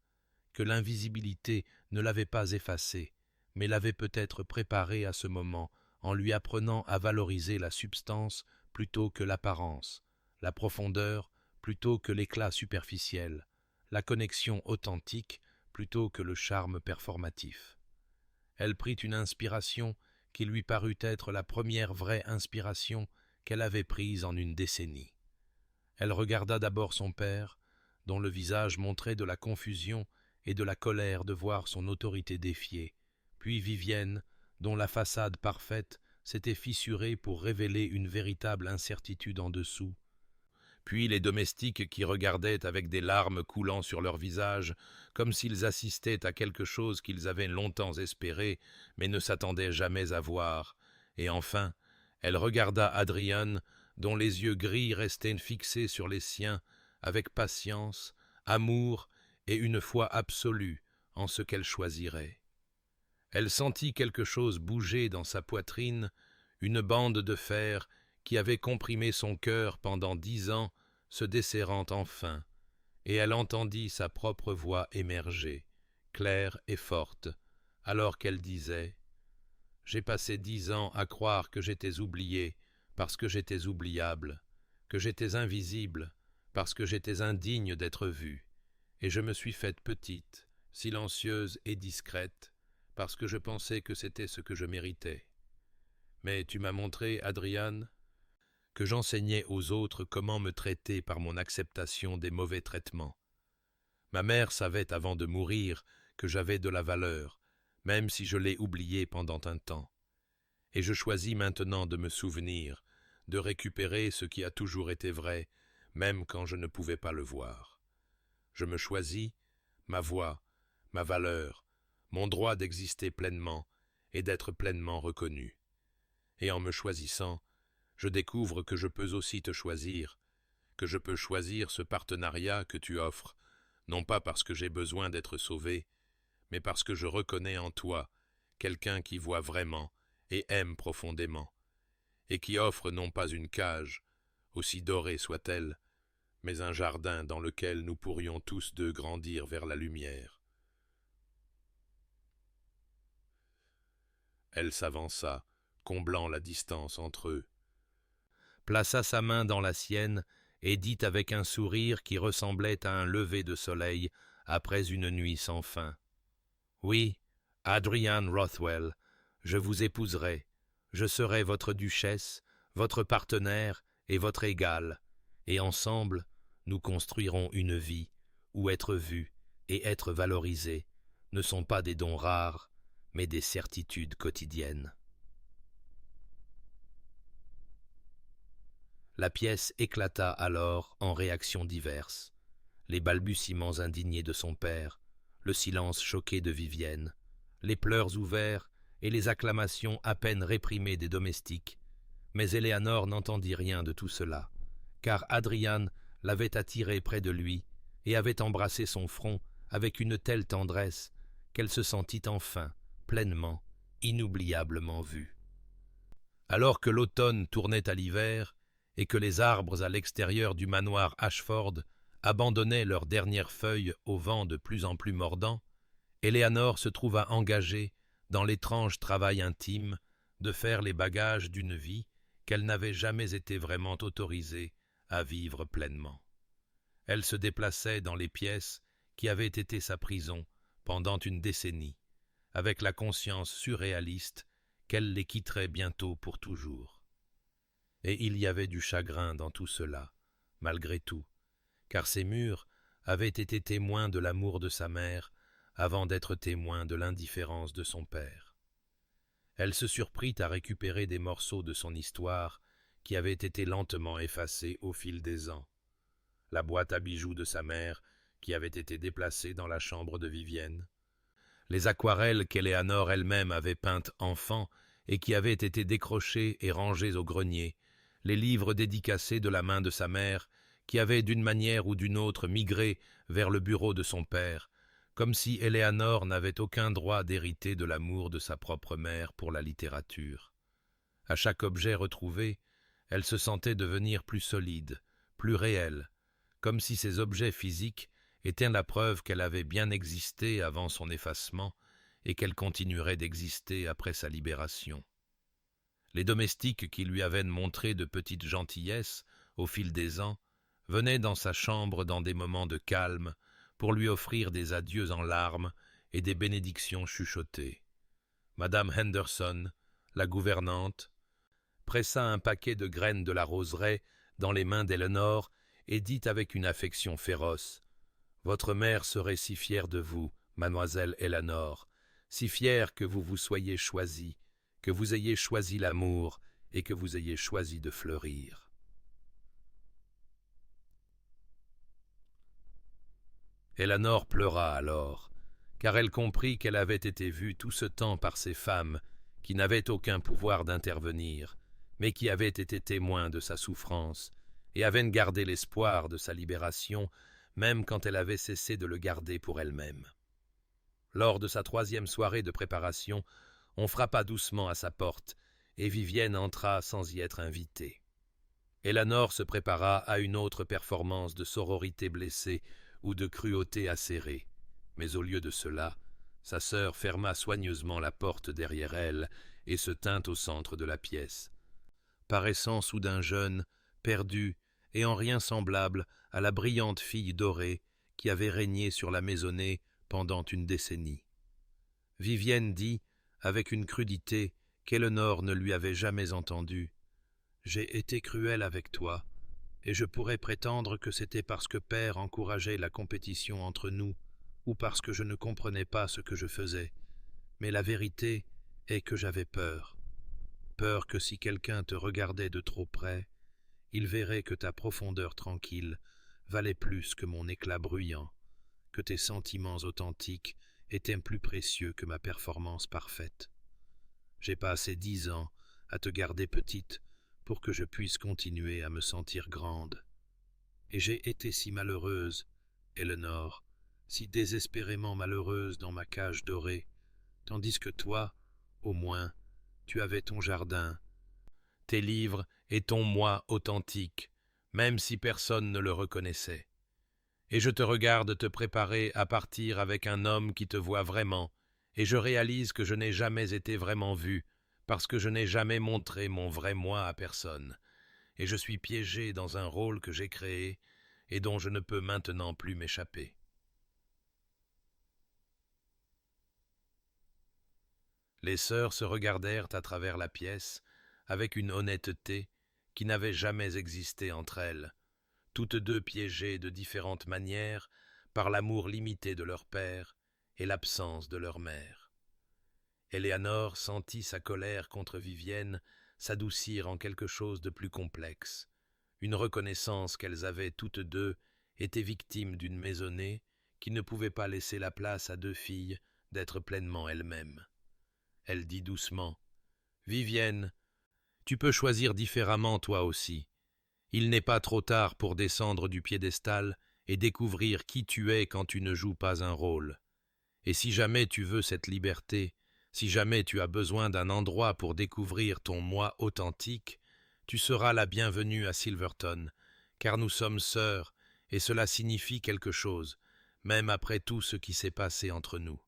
que l'invisibilité ne l'avait pas effacée, mais l'avait peut-être préparée à ce moment en lui apprenant à valoriser la substance plutôt que l'apparence, la profondeur plutôt que l'éclat superficiel, la connexion authentique plutôt que le charme performatif. Elle prit une inspiration qui lui parut être la première vraie inspiration qu'elle avait prise en une décennie. Elle regarda d'abord son père, dont le visage montrait de la confusion et de la colère de voir son autorité défiée, puis Vivienne, dont la façade parfaite s'était fissurée pour révéler une véritable incertitude en dessous, puis les domestiques qui regardaient avec des larmes coulant sur leurs visages, comme s'ils assistaient à quelque chose qu'ils avaient longtemps espéré, mais ne s'attendaient jamais à voir, et enfin, elle regarda Adrian, dont les yeux gris restaient fixés sur les siens, avec patience, amour et une foi absolue en ce qu'elle choisirait. Elle sentit quelque chose bouger dans sa poitrine, une bande de fer qui avait comprimé son cœur pendant 10 ans, se desserrant enfin, et elle entendit sa propre voix émerger, claire et forte, alors qu'elle disait « J'ai passé 10 ans à croire que j'étais oubliée parce que j'étais oubliable, que j'étais invisible parce que j'étais indigne d'être vue, et je me suis faite petite, silencieuse et discrète, parce que je pensais que c'était ce que je méritais. Mais tu m'as montré, Adrian, que j'enseignais aux autres comment me traiter par mon acceptation des mauvais traitements. Ma mère savait avant de mourir que j'avais de la valeur, même si je l'ai oubliée pendant un temps. et je choisis maintenant de me souvenir, de récupérer ce qui a toujours été vrai, même quand je ne pouvais pas le voir. Je me choisis, ma voix, ma valeur, mon droit d'exister pleinement et d'être pleinement reconnu. Et en me choisissant, je découvre que je peux aussi te choisir, que je peux choisir ce partenariat que tu offres, non pas parce que j'ai besoin d'être sauvé, mais parce que je reconnais en toi quelqu'un qui voit vraiment et aime profondément, et qui offre non pas une cage, aussi dorée soit-elle, mais un jardin dans lequel nous pourrions tous deux grandir vers la lumière. Elle s'avança, comblant la distance entre eux, plaça sa main dans la sienne et dit avec un sourire qui ressemblait à un lever de soleil après une nuit sans fin. « Oui, Adrian Rothwell, je vous épouserai, je serai votre duchesse, votre partenaire et votre égale, et ensemble, nous construirons une vie où être vu et être valorisé ne sont pas des dons rares, mais des certitudes quotidiennes. » La pièce éclata alors en réactions diverses, les balbutiements indignés de son père, le silence choqué de Vivienne, les pleurs ouverts et les acclamations à peine réprimées des domestiques, mais Éléanore n'entendit rien de tout cela, car Adrian l'avait attirée près de lui et avait embrassé son front avec une telle tendresse qu'elle se sentit enfin, pleinement, inoubliablement vue. Alors que l'automne tournait à l'hiver, et que les arbres à l'extérieur du manoir Ashford abandonnaient leurs dernières feuilles au vent de plus en plus mordant, Éléanore se trouva engagée dans l'étrange travail intime de faire les bagages d'une vie qu'elle n'avait jamais été vraiment autorisée à vivre pleinement. Elle se déplaçait dans les pièces qui avaient été sa prison pendant une décennie, avec la conscience surréaliste qu'elle les quitterait bientôt pour toujours. Et il y avait du chagrin dans tout cela, malgré tout, car ces murs avaient été témoins de l'amour de sa mère avant d'être témoins de l'indifférence de son père. Elle se surprit à récupérer des morceaux de son histoire qui avaient été lentement effacés au fil des ans. La boîte à bijoux de sa mère qui avait été déplacée dans la chambre de Vivienne, les aquarelles qu'Éléanore elle-même avait peintes enfant et qui avaient été décrochées et rangées au grenier, les livres dédicacés de la main de sa mère, qui avaient d'une manière ou d'une autre migré vers le bureau de son père, comme si Éléanore n'avait aucun droit d'hériter de l'amour de sa propre mère pour la littérature. À chaque objet retrouvé, elle se sentait devenir plus solide, plus réelle, comme si ces objets physiques étaient la preuve qu'elle avait bien existé avant son effacement et qu'elle continuerait d'exister après sa libération. Les domestiques qui lui avaient montré de petites gentillesses au fil des ans venaient dans sa chambre dans des moments de calme pour lui offrir des adieux en larmes et des bénédictions chuchotées. Madame Henderson, la gouvernante, pressa un paquet de graines de la roseraie dans les mains d'Éléanore et dit avec une affection féroce « Votre mère serait si fière de vous, mademoiselle Éléanore, si fière que vous vous soyez choisie, que vous ayez choisi l'amour et que vous ayez choisi de fleurir. » Éléanore pleura alors, car elle comprit qu'elle avait été vue tout ce temps par ces femmes qui n'avaient aucun pouvoir d'intervenir, mais qui avaient été témoins de sa souffrance et avaient gardé l'espoir de sa libération, même quand elle avait cessé de le garder pour elle-même. Lors de sa 3e soirée de préparation, on frappa doucement à sa porte, et Vivienne entra sans y être invitée. Éléanore se prépara à une autre performance de sororité blessée ou de cruauté acérée, mais au lieu de cela, sa sœur ferma soigneusement la porte derrière elle et se tint au centre de la pièce, paraissant soudain jeune, perdue et en rien semblable à la brillante fille dorée qui avait régné sur la maisonnée pendant une décennie. Vivienne dit, avec une crudité qu'Éléanore ne lui avait jamais entendue, « J'ai été cruelle avec toi, et je pourrais prétendre que c'était parce que père encourageait la compétition entre nous, ou parce que je ne comprenais pas ce que je faisais, mais la vérité est que j'avais peur. peur que si quelqu'un te regardait de trop près, il verrait que ta profondeur tranquille valait plus que mon éclat bruyant, que tes sentiments authentiques étaient plus précieux que ma performance parfaite. J'ai passé 10 ans à te garder petite pour que je puisse continuer à me sentir grande. Et j'ai été si malheureuse, Eleanor, si désespérément malheureuse dans ma cage dorée, tandis que toi, au moins, tu avais ton jardin, tes livres et ton moi authentique, même si personne ne le reconnaissait. Et je te regarde te préparer à partir avec un homme qui te voit vraiment, et je réalise que je n'ai jamais été vraiment vue, parce que je n'ai jamais montré mon vrai moi à personne, et je suis piégé dans un rôle que j'ai créé et dont je ne peux maintenant plus m'échapper. Les sœurs se regardèrent à travers la pièce avec une honnêteté qui n'avait jamais existé entre elles, toutes deux piégées de différentes manières par l'amour limité de leur père et l'absence de leur mère. Éléanore sentit sa colère contre Vivienne s'adoucir en quelque chose de plus complexe, une reconnaissance qu'elles avaient toutes deux été victimes d'une maisonnée qui ne pouvait pas laisser la place à deux filles d'être pleinement elles-mêmes. Elle dit doucement « Vivienne, tu peux choisir différemment toi aussi. Il n'est pas trop tard pour descendre du piédestal et découvrir qui tu es quand tu ne joues pas un rôle. Et si jamais tu veux cette liberté, si jamais tu as besoin d'un endroit pour découvrir ton moi authentique, tu seras la bienvenue à Silverton, car nous sommes sœurs et cela signifie quelque chose, même après tout ce qui s'est passé entre nous. »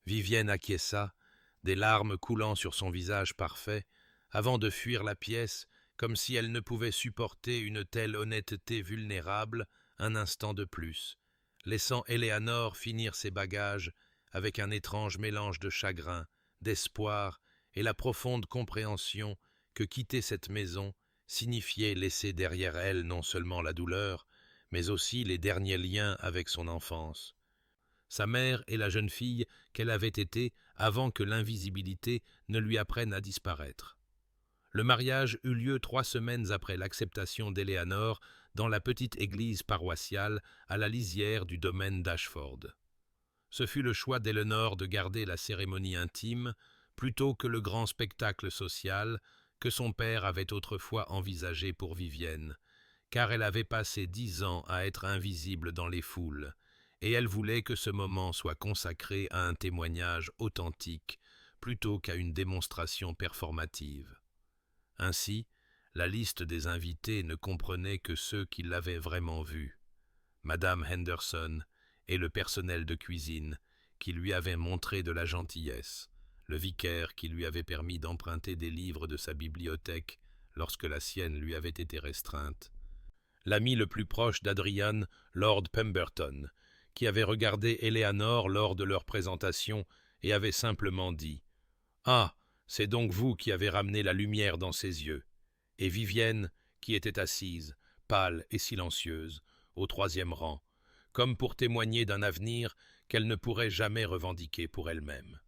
Vivienne acquiesça, des larmes coulant sur son visage parfait, avant de fuir la pièce, comme si elle ne pouvait supporter une telle honnêteté vulnérable un instant de plus, laissant Éléanore finir ses bagages avec un étrange mélange de chagrin, d'espoir et la profonde compréhension que quitter cette maison signifiait laisser derrière elle non seulement la douleur, mais aussi les derniers liens avec son enfance. Sa mère et la jeune fille qu'elle avait été avant que l'invisibilité ne lui apprenne à disparaître. Le mariage eut lieu 3 semaines après l'acceptation d'Éléanore dans la petite église paroissiale à la lisière du domaine d'Ashford. Ce fut le choix d'Eleanor de garder la cérémonie intime plutôt que le grand spectacle social que son père avait autrefois envisagé pour Vivienne, car elle avait passé 10 ans à être invisible dans les foules, et elle voulait que ce moment soit consacré à un témoignage authentique plutôt qu'à une démonstration performative. Ainsi, la liste des invités ne comprenait que ceux qui l'avaient vraiment vue. Madame Henderson et le personnel de cuisine qui lui avait montré de la gentillesse, le vicaire qui lui avait permis d'emprunter des livres de sa bibliothèque lorsque la sienne lui avait été restreinte, l'ami le plus proche d'Adrian, Lord Pemberton, qui avait regardé Éléanore lors de leur présentation et avait simplement dit « Ah, c'est donc vous qui avez ramené la lumière dans ses yeux », et Vivienne, qui était assise, pâle et silencieuse, au 3e rang, comme pour témoigner d'un avenir qu'elle ne pourrait jamais revendiquer pour elle-même.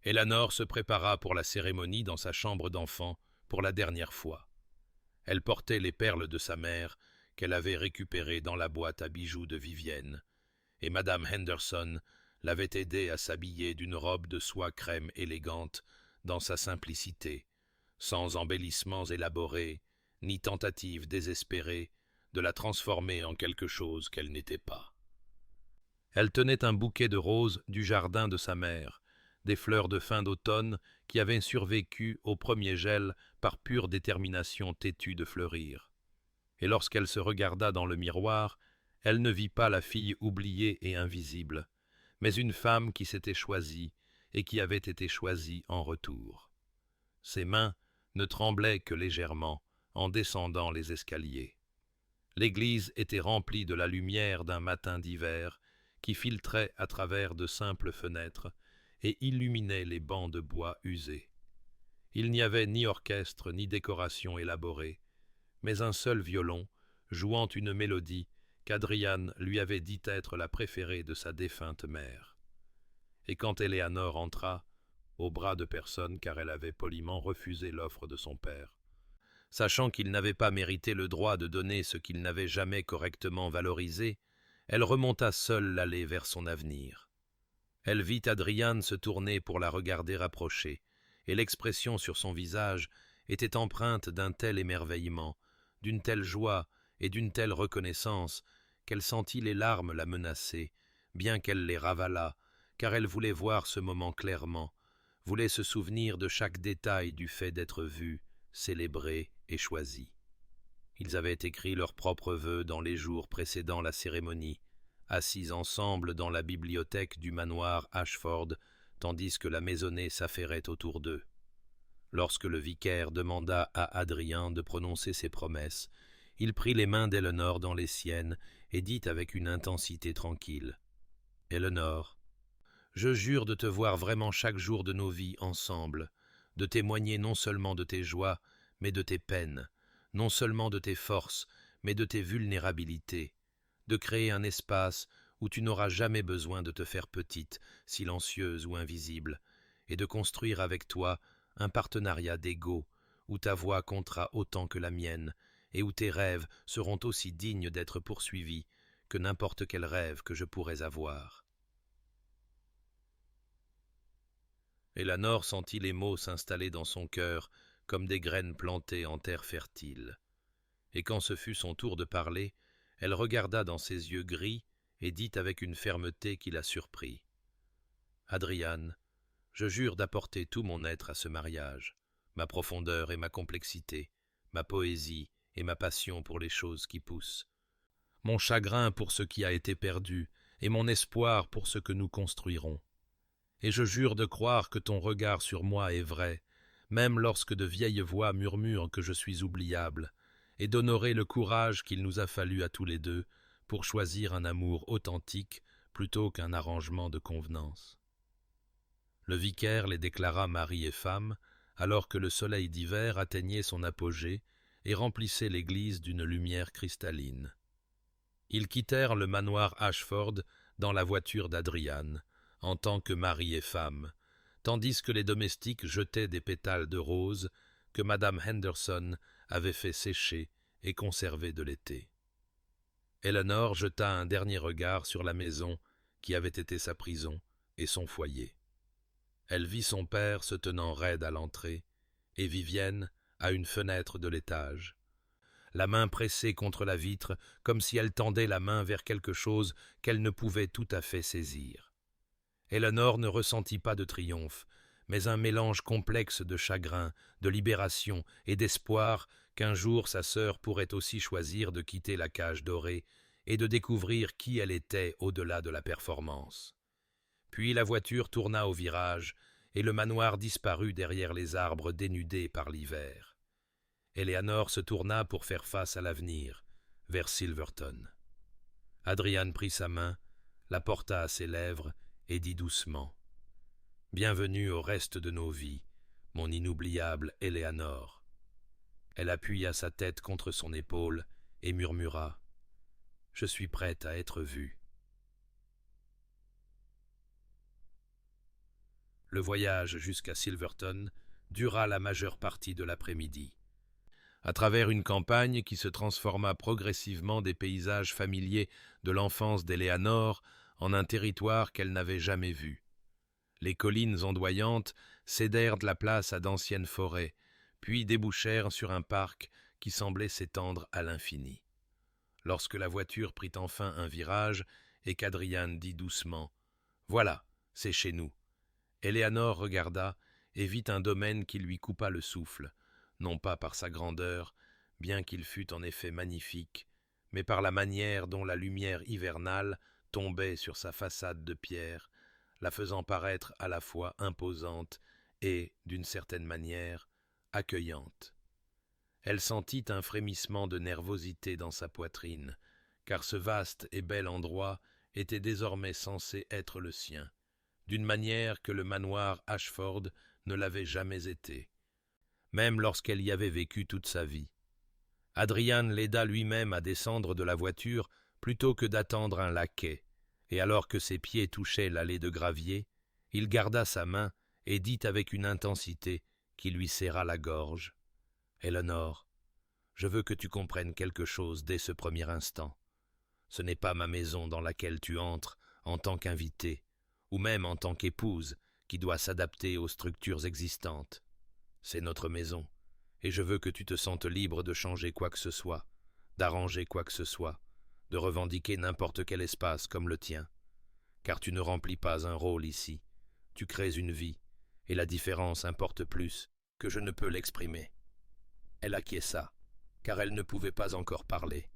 Éléanore se prépara pour la cérémonie dans sa chambre d'enfant pour la dernière fois. Elle portait les perles de sa mère qu'elle avait récupérées dans la boîte à bijoux de Vivienne, et Madame Henderson l'avait aidée à s'habiller d'une robe de soie crème élégante dans sa simplicité, sans embellissements élaborés, ni tentative désespérée de la transformer en quelque chose qu'elle n'était pas. Elle tenait un bouquet de roses du jardin de sa mère, des fleurs de fin d'automne qui avaient survécu au premier gel par pure détermination têtue de fleurir. Et lorsqu'elle se regarda dans le miroir, elle ne vit pas la fille oubliée et invisible, mais une femme qui s'était choisie et qui avait été choisie en retour. Ses mains ne tremblaient que légèrement en descendant les escaliers. L'église était remplie de la lumière d'un matin d'hiver qui filtrait à travers de simples fenêtres et illuminait les bancs de bois usés. Il n'y avait ni orchestre ni décoration élaborée, mais un seul violon, jouant une mélodie qu'Adrian lui avait dit être la préférée de sa défunte mère. Et quand Éléanore entra, au bras de personne car elle avait poliment refusé l'offre de son père. Sachant qu'il n'avait pas mérité le droit de donner ce qu'il n'avait jamais correctement valorisé, elle remonta seule l'allée vers son avenir. Elle vit Adrian se tourner pour la regarder approcher, et l'expression sur son visage était empreinte d'un tel émerveillement, d'une telle joie et d'une telle reconnaissance qu'elle sentit les larmes la menacer, bien qu'elle les ravalât, car elle voulait voir ce moment clairement, voulait se souvenir de chaque détail du fait d'être vue, célébrée et choisie. Ils avaient écrit leurs propres vœux dans les jours précédant la cérémonie, assis ensemble dans la bibliothèque du manoir Ashford, tandis que la maisonnée s'affairait autour d'eux. Lorsque le vicaire demanda à Adrien de prononcer ses promesses, il prit les mains d'Eléanor dans les siennes et dit avec une intensité tranquille « Eléanor, je jure de te voir vraiment chaque jour de nos vies ensemble, de témoigner non seulement de tes joies, mais de tes peines, non seulement de tes forces, mais de tes vulnérabilités, de créer un espace où tu n'auras jamais besoin de te faire petite, silencieuse ou invisible, et de construire avec toi un partenariat d'égaux, où ta voix comptera autant que la mienne, et où tes rêves seront aussi dignes d'être poursuivis que n'importe quel rêve que je pourrais avoir. » Eléanor sentit les mots s'installer dans son cœur comme des graines plantées en terre fertile. Et quand ce fut son tour de parler, elle regarda dans ses yeux gris et dit avec une fermeté qui la surprit. « Adrian, je jure d'apporter tout mon être à ce mariage, ma profondeur et ma complexité, ma poésie et ma passion pour les choses qui poussent, mon chagrin pour ce qui a été perdu et mon espoir pour ce que nous construirons. Et je jure de croire que ton regard sur moi est vrai, même lorsque de vieilles voix murmurent que je suis oubliable, et d'honorer le courage qu'il nous a fallu à tous les deux pour choisir un amour authentique plutôt qu'un arrangement de convenance. » Le vicaire les déclara mari et femme, alors que le soleil d'hiver atteignait son apogée et remplissait l'église d'une lumière cristalline. Ils quittèrent le manoir Ashford dans la voiture d'Adrian, en tant que mari et femme, tandis que les domestiques jetaient des pétales de roses que madame Henderson avait fait sécher et conserver de l'été. Eléanor jeta un dernier regard sur la maison qui avait été sa prison et son foyer. Elle vit son père se tenant raide à l'entrée et Vivienne à une fenêtre de l'étage, la main pressée contre la vitre comme si elle tendait la main vers quelque chose qu'elle ne pouvait tout à fait saisir. Eléanor ne ressentit pas de triomphe, mais un mélange complexe de chagrin, de libération et d'espoir qu'un jour sa sœur pourrait aussi choisir de quitter la cage dorée et de découvrir qui elle était au-delà de la performance. Puis la voiture tourna au virage et le manoir disparut derrière les arbres dénudés par l'hiver. Eléanor se tourna pour faire face à l'avenir, vers Silverton. Adrian prit sa main, la porta à ses lèvres et dit doucement « Bienvenue au reste de nos vies, mon inoubliable Eléanor. » Elle appuya sa tête contre son épaule et murmura « Je suis prête à être vue. » Le voyage jusqu'à Silverton dura la majeure partie de l'après-midi. À travers une campagne qui se transforma progressivement des paysages familiers de l'enfance d'Eléanor en un territoire qu'elle n'avait jamais vu. Les collines ondoyantes cédèrent de la place à d'anciennes forêts, puis débouchèrent sur un parc qui semblait s'étendre à l'infini. Lorsque la voiture prit enfin un virage et qu'Adrian dit doucement « Voilà, c'est chez nous », Eléanor regarda et vit un domaine qui lui coupa le souffle, non pas par sa grandeur, bien qu'il fût en effet magnifique, mais par la manière dont la lumière hivernale tombait sur sa façade de pierre, la faisant paraître à la fois imposante et, d'une certaine manière, accueillante. Elle sentit un frémissement de nervosité dans sa poitrine, car ce vaste et bel endroit était désormais censé être le sien, d'une manière que le manoir Ashford ne l'avait jamais été, même lorsqu'elle y avait vécu toute sa vie. Adrian l'aida lui-même à descendre de la voiture plutôt que d'attendre un laquais, et alors que ses pieds touchaient l'allée de gravier, il garda sa main et dit avec une intensité qui lui serra la gorge. « Eleanor, je veux que tu comprennes quelque chose dès ce premier instant. Ce n'est pas ma maison dans laquelle tu entres en tant qu'invitée, ou même en tant qu'épouse, qui doit s'adapter aux structures existantes. C'est notre maison, et je veux que tu te sentes libre de changer quoi que ce soit, d'arranger quoi que ce soit, de revendiquer n'importe quel espace comme le tien. Car tu ne remplis pas un rôle ici, tu crées une vie, et la différence importe plus que je ne peux l'exprimer. » Elle acquiesça, car elle ne pouvait pas encore parler.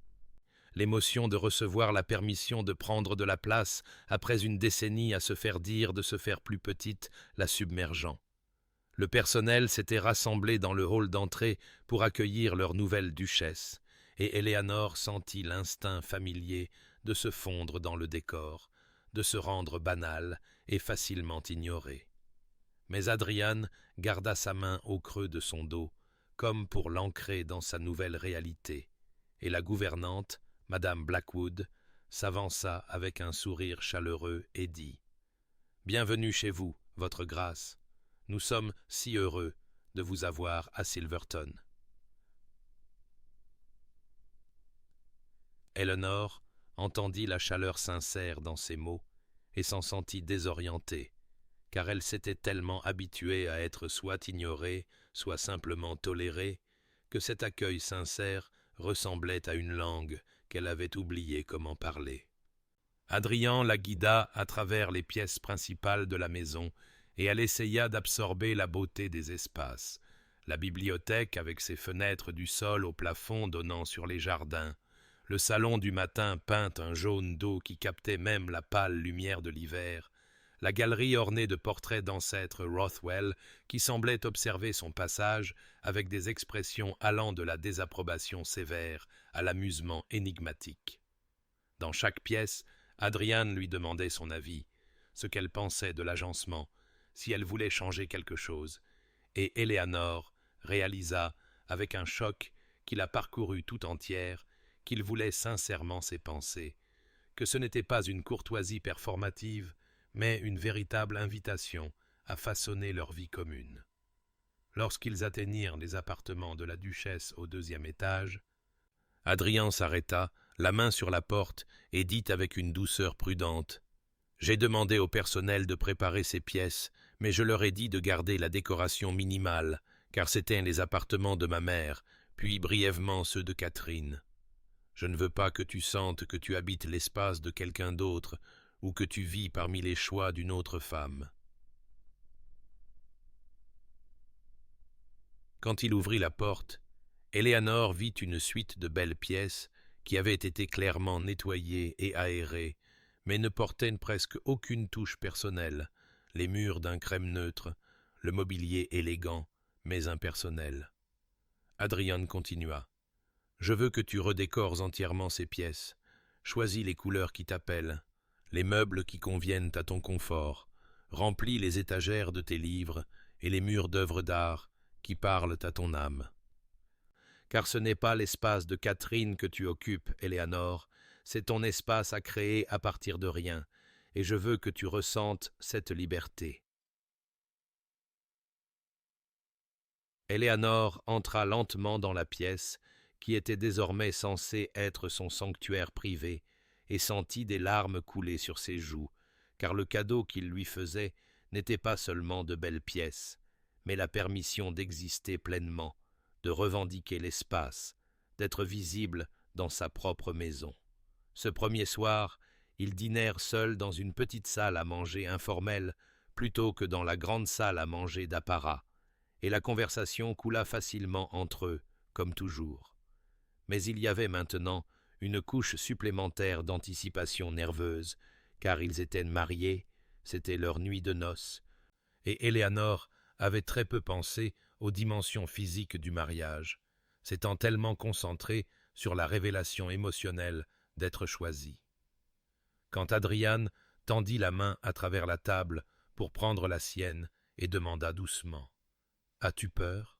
L'émotion de recevoir la permission de prendre de la place après une décennie à se faire dire de se faire plus petite la submergeant. Le personnel s'était rassemblé dans le hall d'entrée pour accueillir leur nouvelle duchesse, et Eleanor sentit l'instinct familier de se fondre dans le décor, de se rendre banale et facilement ignorée. Mais Adrian garda sa main au creux de son dos, comme pour l'ancrer dans sa nouvelle réalité, et la gouvernante, Madame Blackwood, s'avança avec un sourire chaleureux et dit « Bienvenue chez vous, votre grâce. Nous sommes si heureux de vous avoir à Silverton. » Eleanor entendit la chaleur sincère dans ces mots et s'en sentit désorientée, car elle s'était tellement habituée à être soit ignorée, soit simplement tolérée, que cet accueil sincère ressemblait à une langue qu'elle avait oublié comment parler. Adrian la guida à travers les pièces principales de la maison, et elle essaya d'absorber la beauté des espaces. La bibliothèque avec ses fenêtres du sol au plafond donnant sur les jardins, le salon du matin peint un jaune d'eau qui captait même la pâle lumière de l'hiver, la galerie ornée de portraits d'ancêtres Rothwell qui semblaient observer son passage avec des expressions allant de la désapprobation sévère à l'amusement énigmatique. Dans chaque pièce, Adrian lui demandait son avis, ce qu'elle pensait de l'agencement, si elle voulait changer quelque chose, et Eleanor réalisa, avec un choc qui la parcourut tout entière, qu'il voulait sincèrement ses pensées, que ce n'était pas une courtoisie performative, mais une véritable invitation à façonner leur vie commune. Lorsqu'ils atteignirent les appartements de la duchesse au 2e étage, Adrian s'arrêta, la main sur la porte, et dit avec une douceur prudente « J'ai demandé au personnel de préparer ces pièces, mais je leur ai dit de garder la décoration minimale, car c'étaient les appartements de ma mère, puis brièvement ceux de Catherine. Je ne veux pas que tu sentes que tu habites l'espace de quelqu'un d'autre, ou que tu vis parmi les choix d'une autre femme. » Quand il ouvrit la porte, Eleanor vit une suite de belles pièces qui avaient été clairement nettoyées et aérées, mais ne portaient presque aucune touche personnelle, les murs d'un crème neutre, le mobilier élégant, mais impersonnel. Adrian continua. « Je veux que tu redécores entièrement ces pièces. Choisis les couleurs qui t'appellent, les meubles qui conviennent à ton confort. Remplis les étagères de tes livres et les murs d'œuvres d'art qui parlent à ton âme. Car ce n'est pas l'espace de Catherine que tu occupes, Eleanor, c'est ton espace à créer à partir de rien, et je veux que tu ressentes cette liberté. » Eleanor entra lentement dans la pièce, qui était désormais censée être son sanctuaire privé, et sentit des larmes couler sur ses joues, car le cadeau qu'il lui faisait n'était pas seulement de belles pièces, mais la permission d'exister pleinement, de revendiquer l'espace, d'être visible dans sa propre maison. Ce premier soir, ils dînèrent seuls dans une petite salle à manger informelle plutôt que dans la grande salle à manger d'apparat, et la conversation coula facilement entre eux, comme toujours. Mais il y avait maintenant une couche supplémentaire d'anticipation nerveuse, car ils étaient mariés, c'était leur nuit de noces, et Eleanor avait très peu pensé aux dimensions physiques du mariage, s'étant tellement concentrée sur la révélation émotionnelle d'être choisie. Quand Adrian tendit la main à travers la table pour prendre la sienne et demanda doucement « As-tu peur ?»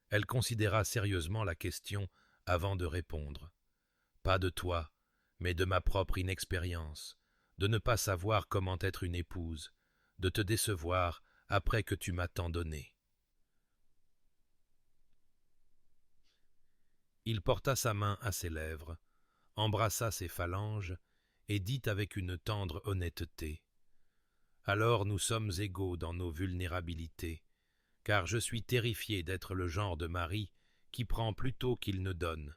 Elle considéra sérieusement la question avant de répondre. « Pas de toi, mais de ma propre inexpérience, de ne pas savoir comment être une épouse, de te décevoir après que tu m'as tant donné. » Il porta sa main à ses lèvres, embrassa ses phalanges et dit avec une tendre honnêteté: « Alors nous sommes égaux dans nos vulnérabilités, car je suis terrifié d'être le genre de mari qui prend plutôt qu'il ne donne,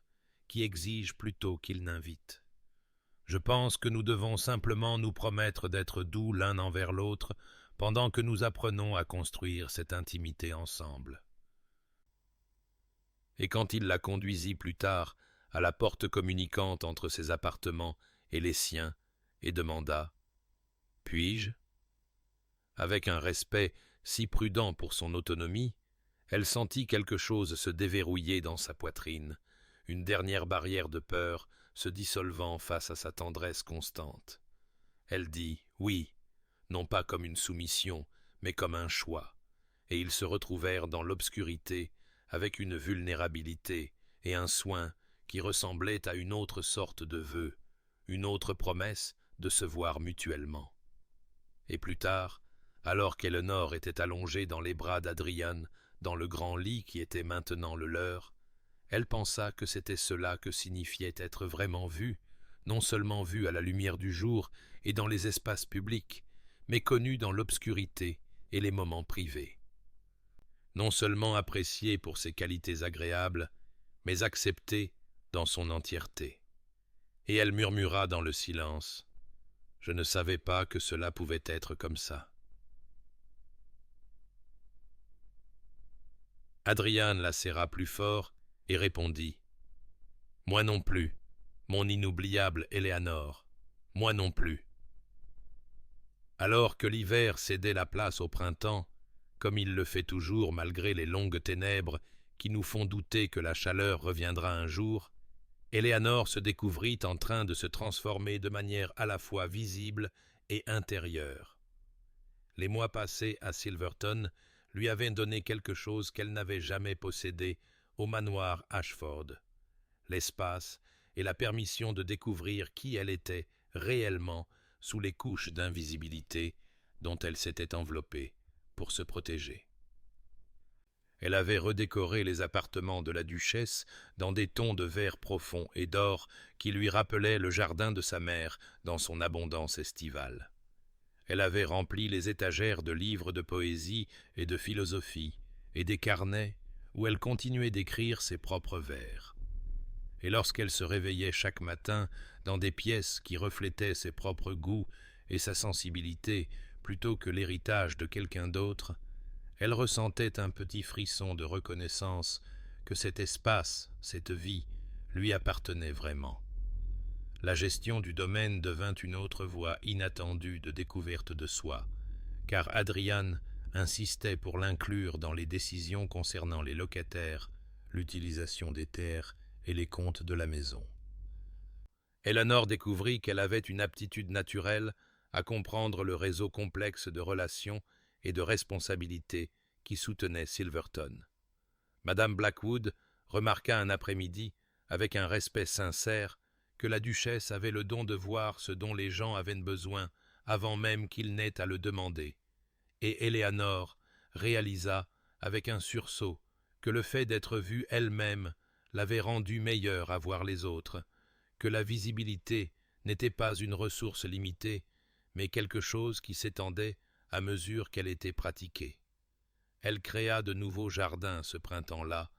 qui exige plutôt qu'il n'invite. Je pense que nous devons simplement nous promettre d'être doux l'un envers l'autre pendant que nous apprenons à construire cette intimité ensemble. » Et quand il la conduisit plus tard à la porte communicante entre ses appartements et les siens, et demanda: « Puis-je » Avec un respect si prudent pour son autonomie, elle sentit quelque chose se déverrouiller dans sa poitrine, une dernière barrière de peur se dissolvant face à sa tendresse constante. Elle dit « oui », non pas comme une soumission, mais comme un choix, et ils se retrouvèrent dans l'obscurité avec une vulnérabilité et un soin qui ressemblaient à une autre sorte de vœu, une autre promesse de se voir mutuellement. Et plus tard, alors qu'Eleanor était allongée dans les bras d'Adrian, dans le grand lit qui était maintenant le leur, elle pensa que c'était cela que signifiait être vraiment vue, non seulement vue à la lumière du jour et dans les espaces publics, mais connue dans l'obscurité et les moments privés. Non seulement appréciée pour ses qualités agréables, mais acceptée dans son entièreté. Et elle murmura dans le silence: « Je ne savais pas que cela pouvait être comme ça. » Adrian la serra plus fort et répondit: « Moi non plus, mon inoubliable Éléanore, moi non plus. » Alors que l'hiver cédait la place au printemps, comme il le fait toujours malgré les longues ténèbres qui nous font douter que la chaleur reviendra un jour, Éléanore se découvrit en train de se transformer de manière à la fois visible et intérieure. Les mois passés à Silverton lui avaient donné quelque chose qu'elle n'avait jamais possédé au manoir Ashford: l'espace et la permission de découvrir qui elle était réellement sous les couches d'invisibilité dont elle s'était enveloppée pour se protéger. Elle avait redécoré les appartements de la duchesse dans des tons de vert profond et d'or qui lui rappelaient le jardin de sa mère dans son abondance estivale. Elle avait rempli les étagères de livres de poésie et de philosophie, et des carnets où elle continuait d'écrire ses propres vers. Et lorsqu'elle se réveillait chaque matin dans des pièces qui reflétaient ses propres goûts et sa sensibilité plutôt que l'héritage de quelqu'un d'autre, elle ressentait un petit frisson de reconnaissance que cet espace, cette vie, lui appartenait vraiment. La gestion du domaine devint une autre voie inattendue de découverte de soi, car Adrian insistait pour l'inclure dans les décisions concernant les locataires, l'utilisation des terres et les comptes de la maison. Eleanor découvrit qu'elle avait une aptitude naturelle à comprendre le réseau complexe de relations et de responsabilités qui soutenait Silverton. Madame Blackwood remarqua un après-midi, avec un respect sincère, que la duchesse avait le don de voir ce dont les gens avaient besoin avant même qu'ils n'aient à le demander, et Éléanore réalisa avec un sursaut que le fait d'être vue elle-même l'avait rendue meilleure à voir les autres, que la visibilité n'était pas une ressource limitée, mais quelque chose qui s'étendait à mesure qu'elle était pratiquée. Elle créa de nouveaux jardins ce printemps-là,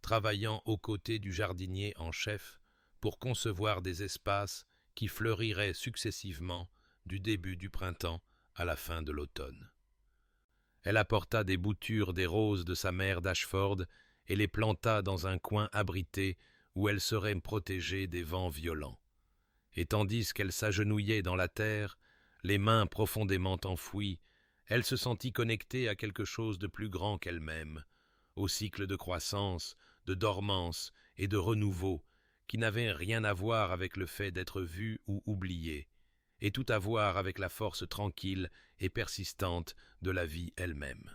travaillant aux côtés du jardinier en chef pour concevoir des espaces qui fleuriraient successivement du début du printemps à la fin de l'automne. Elle apporta des boutures des roses de sa mère d'Ashford et les planta dans un coin abrité où elles seraient protégées des vents violents. Et tandis qu'elle s'agenouillait dans la terre, les mains profondément enfouies, elle se sentit connectée à quelque chose de plus grand qu'elle-même, au cycle de croissance, de dormance et de renouveau, qui n'avait rien à voir avec le fait d'être vue ou oubliée, et tout à voir avec la force tranquille et persistante de la vie elle-même.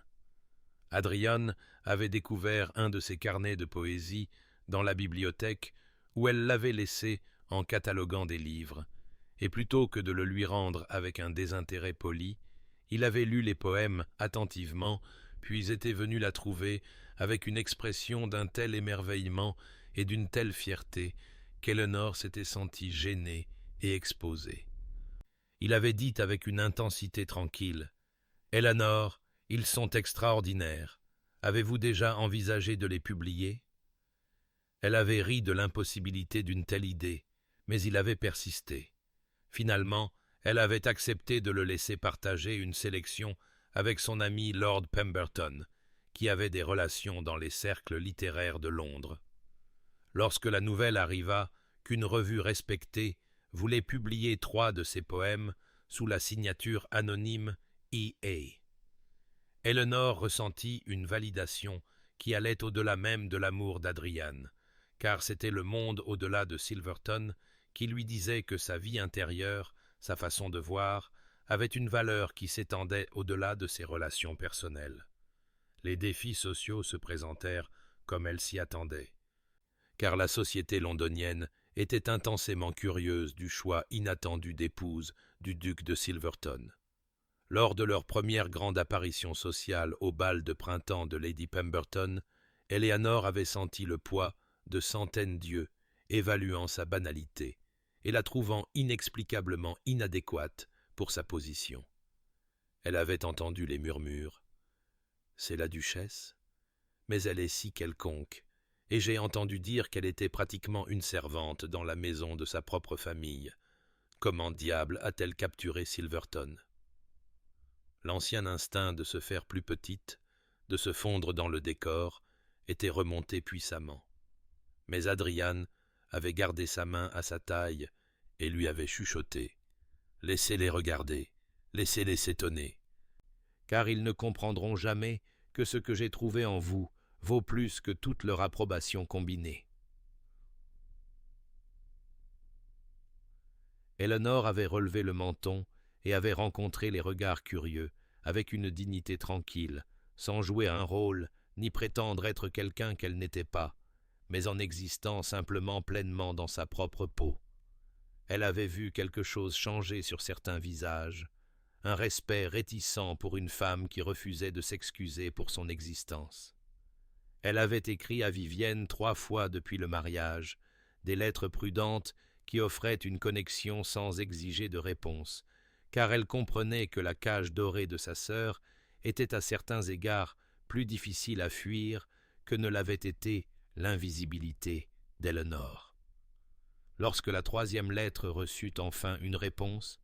Adrian avait découvert un de ses carnets de poésie dans la bibliothèque où elle l'avait laissé en cataloguant des livres, et plutôt que de le lui rendre avec un désintérêt poli, Il avait lu les poèmes attentivement, puis était venu la trouver avec une expression d'un tel émerveillement et d'une telle fierté qu'Eleanor s'était sentie gênée et exposée. Il avait dit avec une intensité tranquille « Eleanor, ils sont extraordinaires. Avez-vous déjà envisagé de les publier ?» Elle avait ri de l'impossibilité d'une telle idée, mais il avait persisté. Finalement, elle avait accepté de le laisser partager une sélection avec son ami Lord Pemberton, qui avait des relations dans les cercles littéraires de Londres. Lorsque la nouvelle arriva qu'une revue respectée voulait publier 3 de ses poèmes sous la signature anonyme E.A. Eleanor ressentit une validation qui allait au-delà même de l'amour d'Adrian, car c'était le monde au-delà de Silverton qui lui disait que sa vie intérieure, sa façon de voir, avait une valeur qui s'étendait au-delà de ses relations personnelles. Les défis sociaux se présentèrent comme elle s'y attendait, car la société londonienne était intensément curieuse du choix inattendu d'épouse du duc de Silverton. Lors de leur première grande apparition sociale au bal de printemps de Lady Pemberton, Eleanor avait senti le poids de centaines d'yeux, évaluant sa banalité et la trouvant inexplicablement inadéquate pour sa position. Elle avait entendu les murmures. « C'est la duchesse, mais elle est si quelconque, et j'ai entendu dire qu'elle était pratiquement une servante dans la maison de sa propre famille. Comment diable a-t-elle capturé Silverton ?» L'ancien instinct de se faire plus petite, de se fondre dans le décor, était remonté puissamment. Mais Adrian avait gardé sa main à sa taille et lui avait chuchoté « Laissez-les regarder, laissez-les s'étonner, car ils ne comprendront jamais que ce que j'ai trouvé en vous vaut plus que toute leur approbation combinée. » Eleanor avait relevé le menton et avait rencontré les regards curieux, avec une dignité tranquille, sans jouer un rôle, ni prétendre être quelqu'un qu'elle n'était pas, mais en existant simplement pleinement dans sa propre peau. Elle avait vu quelque chose changer sur certains visages, un respect réticent pour une femme qui refusait de s'excuser pour son existence. Elle avait écrit à Vivienne 3 fois depuis le mariage, des lettres prudentes qui offrait une connexion sans exiger de réponse, car elle comprenait que la cage dorée de sa sœur était à certains égards plus difficile à fuir que ne l'avait été l'invisibilité d'Eleanor. Lorsque la 3e lettre reçut enfin une réponse,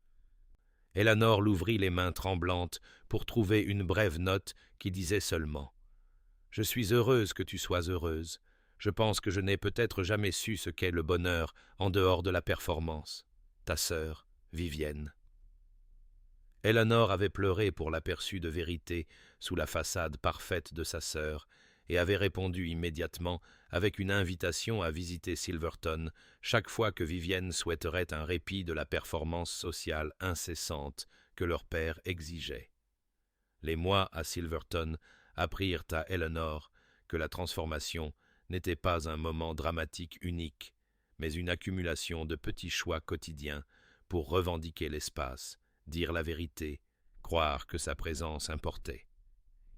Eleanor l'ouvrit les mains tremblantes pour trouver une brève note qui disait seulement « Je suis heureuse que tu sois heureuse. Je pense que je n'ai peut-être jamais su ce qu'est le bonheur en dehors de la performance. Ta sœur, Vivienne. » Eleanor avait pleuré pour l'aperçu de vérité sous la façade parfaite de sa sœur et avait répondu immédiatement avec une invitation à visiter Silverton chaque fois que Vivienne souhaiterait un répit de la performance sociale incessante que leur père exigeait. Les mois à Silverton apprirent à Eleanor que la transformation n'était pas un moment dramatique unique, mais une accumulation de petits choix quotidiens pour revendiquer l'espace, dire la vérité, croire que sa présence importait.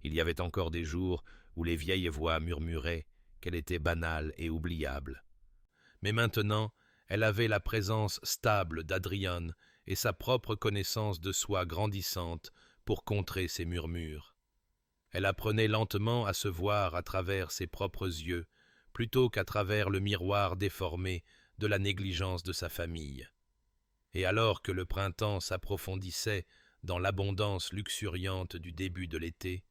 Il y avait encore des jours où les vieilles voix murmuraient qu'elle était banale et oubliable. Mais maintenant, elle avait la présence stable d'Adrian et sa propre connaissance de soi grandissante pour contrer ces murmures. Elle apprenait lentement à se voir à travers ses propres yeux, plutôt qu'à travers le miroir déformé de la négligence de sa famille. Et alors que le printemps s'approfondissait dans l'abondance luxuriante du début de l'été,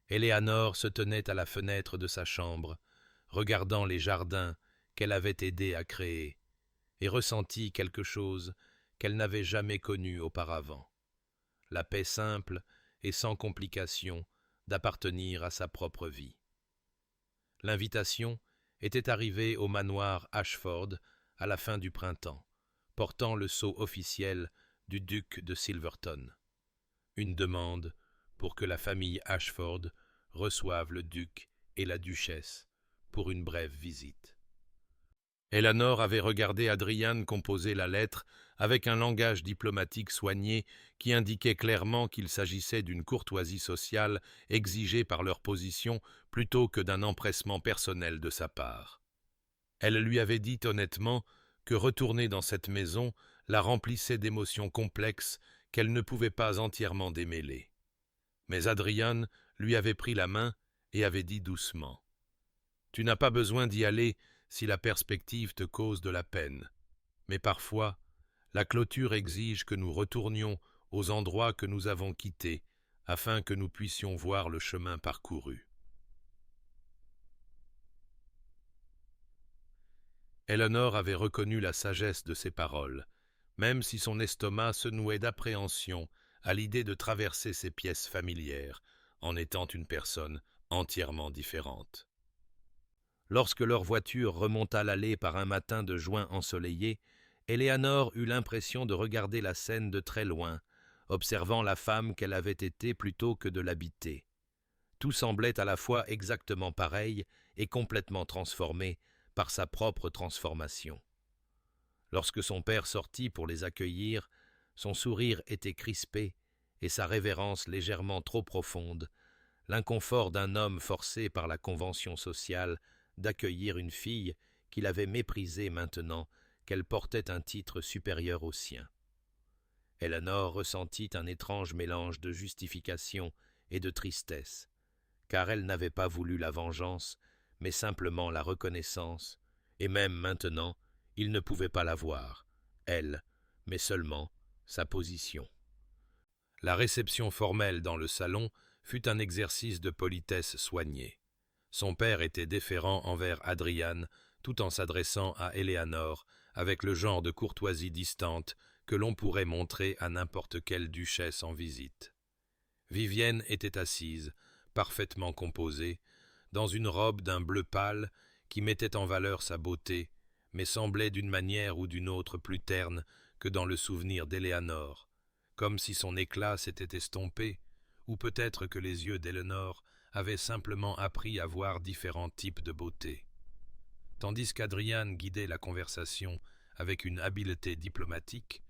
Eleanor se tenait à la fenêtre de sa chambre, regardant les jardins qu'elle avait aidé à créer, et ressentit quelque chose qu'elle n'avait jamais connu auparavant, la paix simple et sans complication d'appartenir à sa propre vie. L'invitation était arrivée au manoir Ashford à la fin du printemps, portant le sceau officiel du duc de Silverton. Une demande pour que la famille Ashford reçoive le duc et la duchesse pour une brève visite. Eleanor avait regardé Adrian composer la lettre avec un langage diplomatique soigné qui indiquait clairement qu'il s'agissait d'une courtoisie sociale exigée par leur position plutôt que d'un empressement personnel de sa part. Elle lui avait dit honnêtement que retourner dans cette maison la remplissait d'émotions complexes qu'elle ne pouvait pas entièrement démêler. Mais Adrian lui avait pris la main et avait dit doucement : « Tu n'as pas besoin d'y aller si la perspective te cause de la peine. Mais parfois, la clôture exige que nous retournions aux endroits que nous avons quittés, afin que nous puissions voir le chemin parcouru. » Eleanor avait reconnu la sagesse de ces paroles, même si son estomac se nouait d'appréhension à l'idée de traverser ces pièces familières, en étant une personne entièrement différente. Lorsque leur voiture remonta l'allée par un matin de juin ensoleillé, Eleanor eut l'impression de regarder la scène de très loin, observant la femme qu'elle avait été plutôt que de l'habiter. Tout semblait à la fois exactement pareil et complètement transformé par sa propre transformation. Lorsque son père sortit pour les accueillir, son sourire était crispé et sa révérence légèrement trop profonde, l'inconfort d'un homme forcé par la convention sociale d'accueillir une fille qu'il avait méprisée maintenant qu'elle portait un titre supérieur au sien. Eleanor ressentit un étrange mélange de justification et de tristesse, car elle n'avait pas voulu la vengeance, mais simplement la reconnaissance, et même maintenant, il ne pouvait pas la voir, elle, mais seulement sa position. La réception formelle dans le salon fut un exercice de politesse soigné. Son père était déférent envers Adrian, tout en s'adressant à Eleanor avec le genre de courtoisie distante que l'on pourrait montrer à n'importe quelle duchesse en visite. Vivienne était assise, parfaitement composée, dans une robe d'un bleu pâle qui mettait en valeur sa beauté, mais semblait d'une manière ou d'une autre plus terne que dans le souvenir d'Eleanor, comme si son éclat s'était estompé, ou peut-être que les yeux d'Eleanor avaient simplement appris à voir différents types de beauté. Tandis qu'Adrian guidait la conversation avec une habileté diplomatique,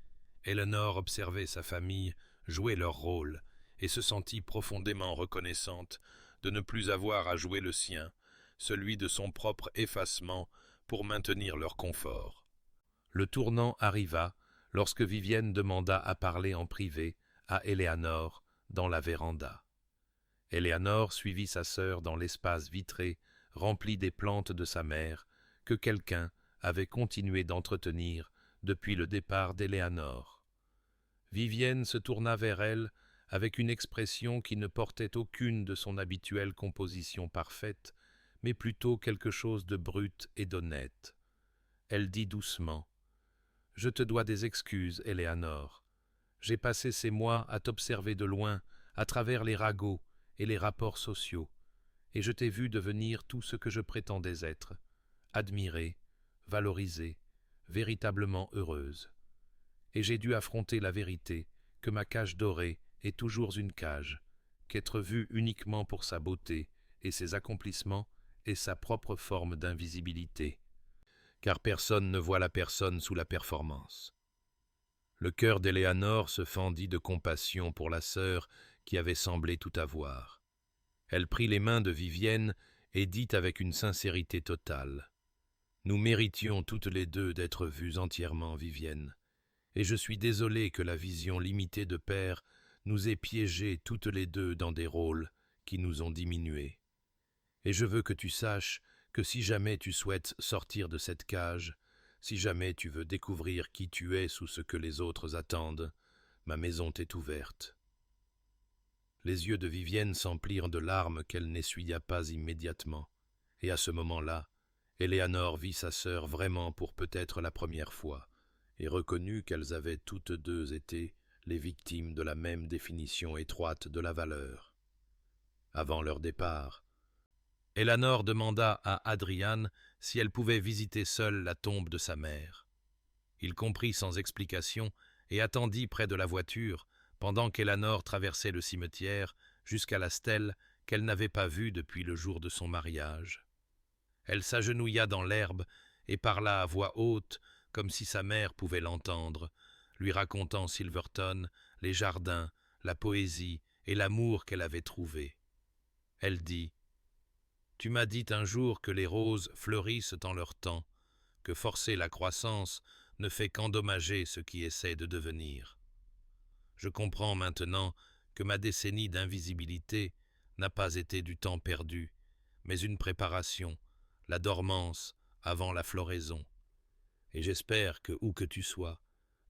Eleanor observait sa famille jouer leur rôle et se sentit profondément reconnaissante de ne plus avoir à jouer le sien, celui de son propre effacement pour maintenir leur confort. Le tournant arriva lorsque Vivienne demanda à parler en privé à Eleanor dans la véranda. Eleanor suivit sa sœur dans l'espace vitré rempli des plantes de sa mère que quelqu'un avait continué d'entretenir depuis le départ d'Eleanor. Vivienne se tourna vers elle avec une expression qui ne portait aucune de son habituelle composition parfaite, mais plutôt quelque chose de brut et d'honnête. Elle dit doucement : « Je te dois des excuses, Eleanor. J'ai passé ces mois à t'observer de loin, à travers les ragots et les rapports sociaux, et je t'ai vu devenir tout ce que je prétendais être, admirée, valorisée, véritablement heureuse. Et j'ai dû affronter la vérité, que ma cage dorée est toujours une cage, qu'être vue uniquement pour sa beauté et ses accomplissements est sa propre forme d'invisibilité, car personne ne voit la personne sous la performance. » Le cœur d'Eleanor se fendit de compassion pour la sœur qui avait semblé tout avoir. Elle prit les mains de Vivienne et dit avec une sincérité totale : « Nous méritions toutes les deux d'être vues entièrement, Vivienne, et je suis désolé que la vision limitée de père nous ait piégées toutes les deux dans des rôles qui nous ont diminués. Et je veux que tu saches que si jamais tu souhaites sortir de cette cage, si jamais tu veux découvrir qui tu es sous ce que les autres attendent, ma maison t'est ouverte. » Les yeux de Vivienne s'emplirent de larmes qu'elle n'essuya pas immédiatement, et à ce moment-là, Eleanor vit sa sœur vraiment pour peut-être la première fois, et reconnut qu'elles avaient toutes deux été les victimes de la même définition étroite de la valeur. Avant leur départ, Eleanor demanda à Adrian si elle pouvait visiter seule la tombe de sa mère. Il comprit sans explication et attendit près de la voiture pendant qu'Eleanor traversait le cimetière jusqu'à la stèle qu'elle n'avait pas vue depuis le jour de son mariage. Elle s'agenouilla dans l'herbe et parla à voix haute, comme si sa mère pouvait l'entendre, lui racontant Silverton, les jardins, la poésie et l'amour qu'elle avait trouvé. Elle dit « Tu m'as dit un jour que les roses fleurissent en leur temps, que forcer la croissance ne fait qu'endommager ce qui essaie de devenir. Je comprends maintenant que ma décennie d'invisibilité n'a pas été du temps perdu, mais une préparation, la dormance avant la floraison. Et j'espère que, où que tu sois,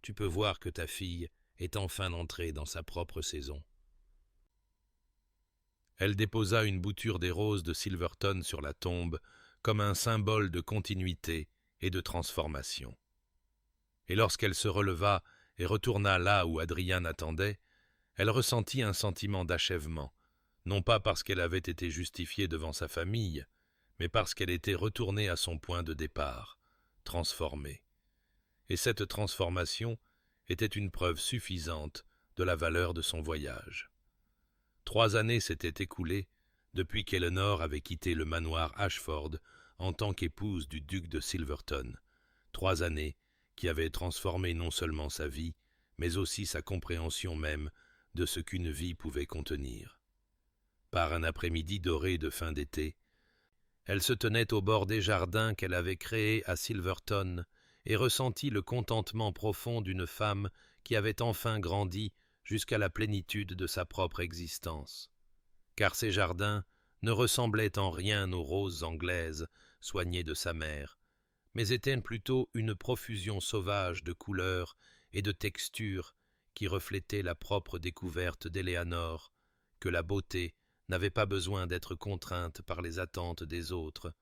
tu peux voir que ta fille est enfin entrée dans sa propre saison. » Elle déposa une bouture des roses de Silverton sur la tombe comme un symbole de continuité et de transformation. Et lorsqu'elle se releva et retourna là où Adrian attendait, elle ressentit un sentiment d'achèvement, non pas parce qu'elle avait été justifiée devant sa famille, mais parce qu'elle était retournée à son point de départ, transformée. Et cette transformation était une preuve suffisante de la valeur de son voyage. 3 années s'étaient écoulées depuis qu'Eleanor avait quitté le manoir Ashford en tant qu'épouse du duc de Silverton. 3 années qui avaient transformé non seulement sa vie, mais aussi sa compréhension même de ce qu'une vie pouvait contenir. Par un après-midi doré de fin d'été, elle se tenait au bord des jardins qu'elle avait créés à Silverton et ressentit le contentement profond d'une femme qui avait enfin grandi jusqu'à la plénitude de sa propre existence. Car ces jardins ne ressemblaient en rien aux roses anglaises soignées de sa mère, mais étaient plutôt une profusion sauvage de couleurs et de textures qui reflétait la propre découverte d'Eleanor, que la beauté n'avait pas besoin d'être contrainte par les attentes des autres,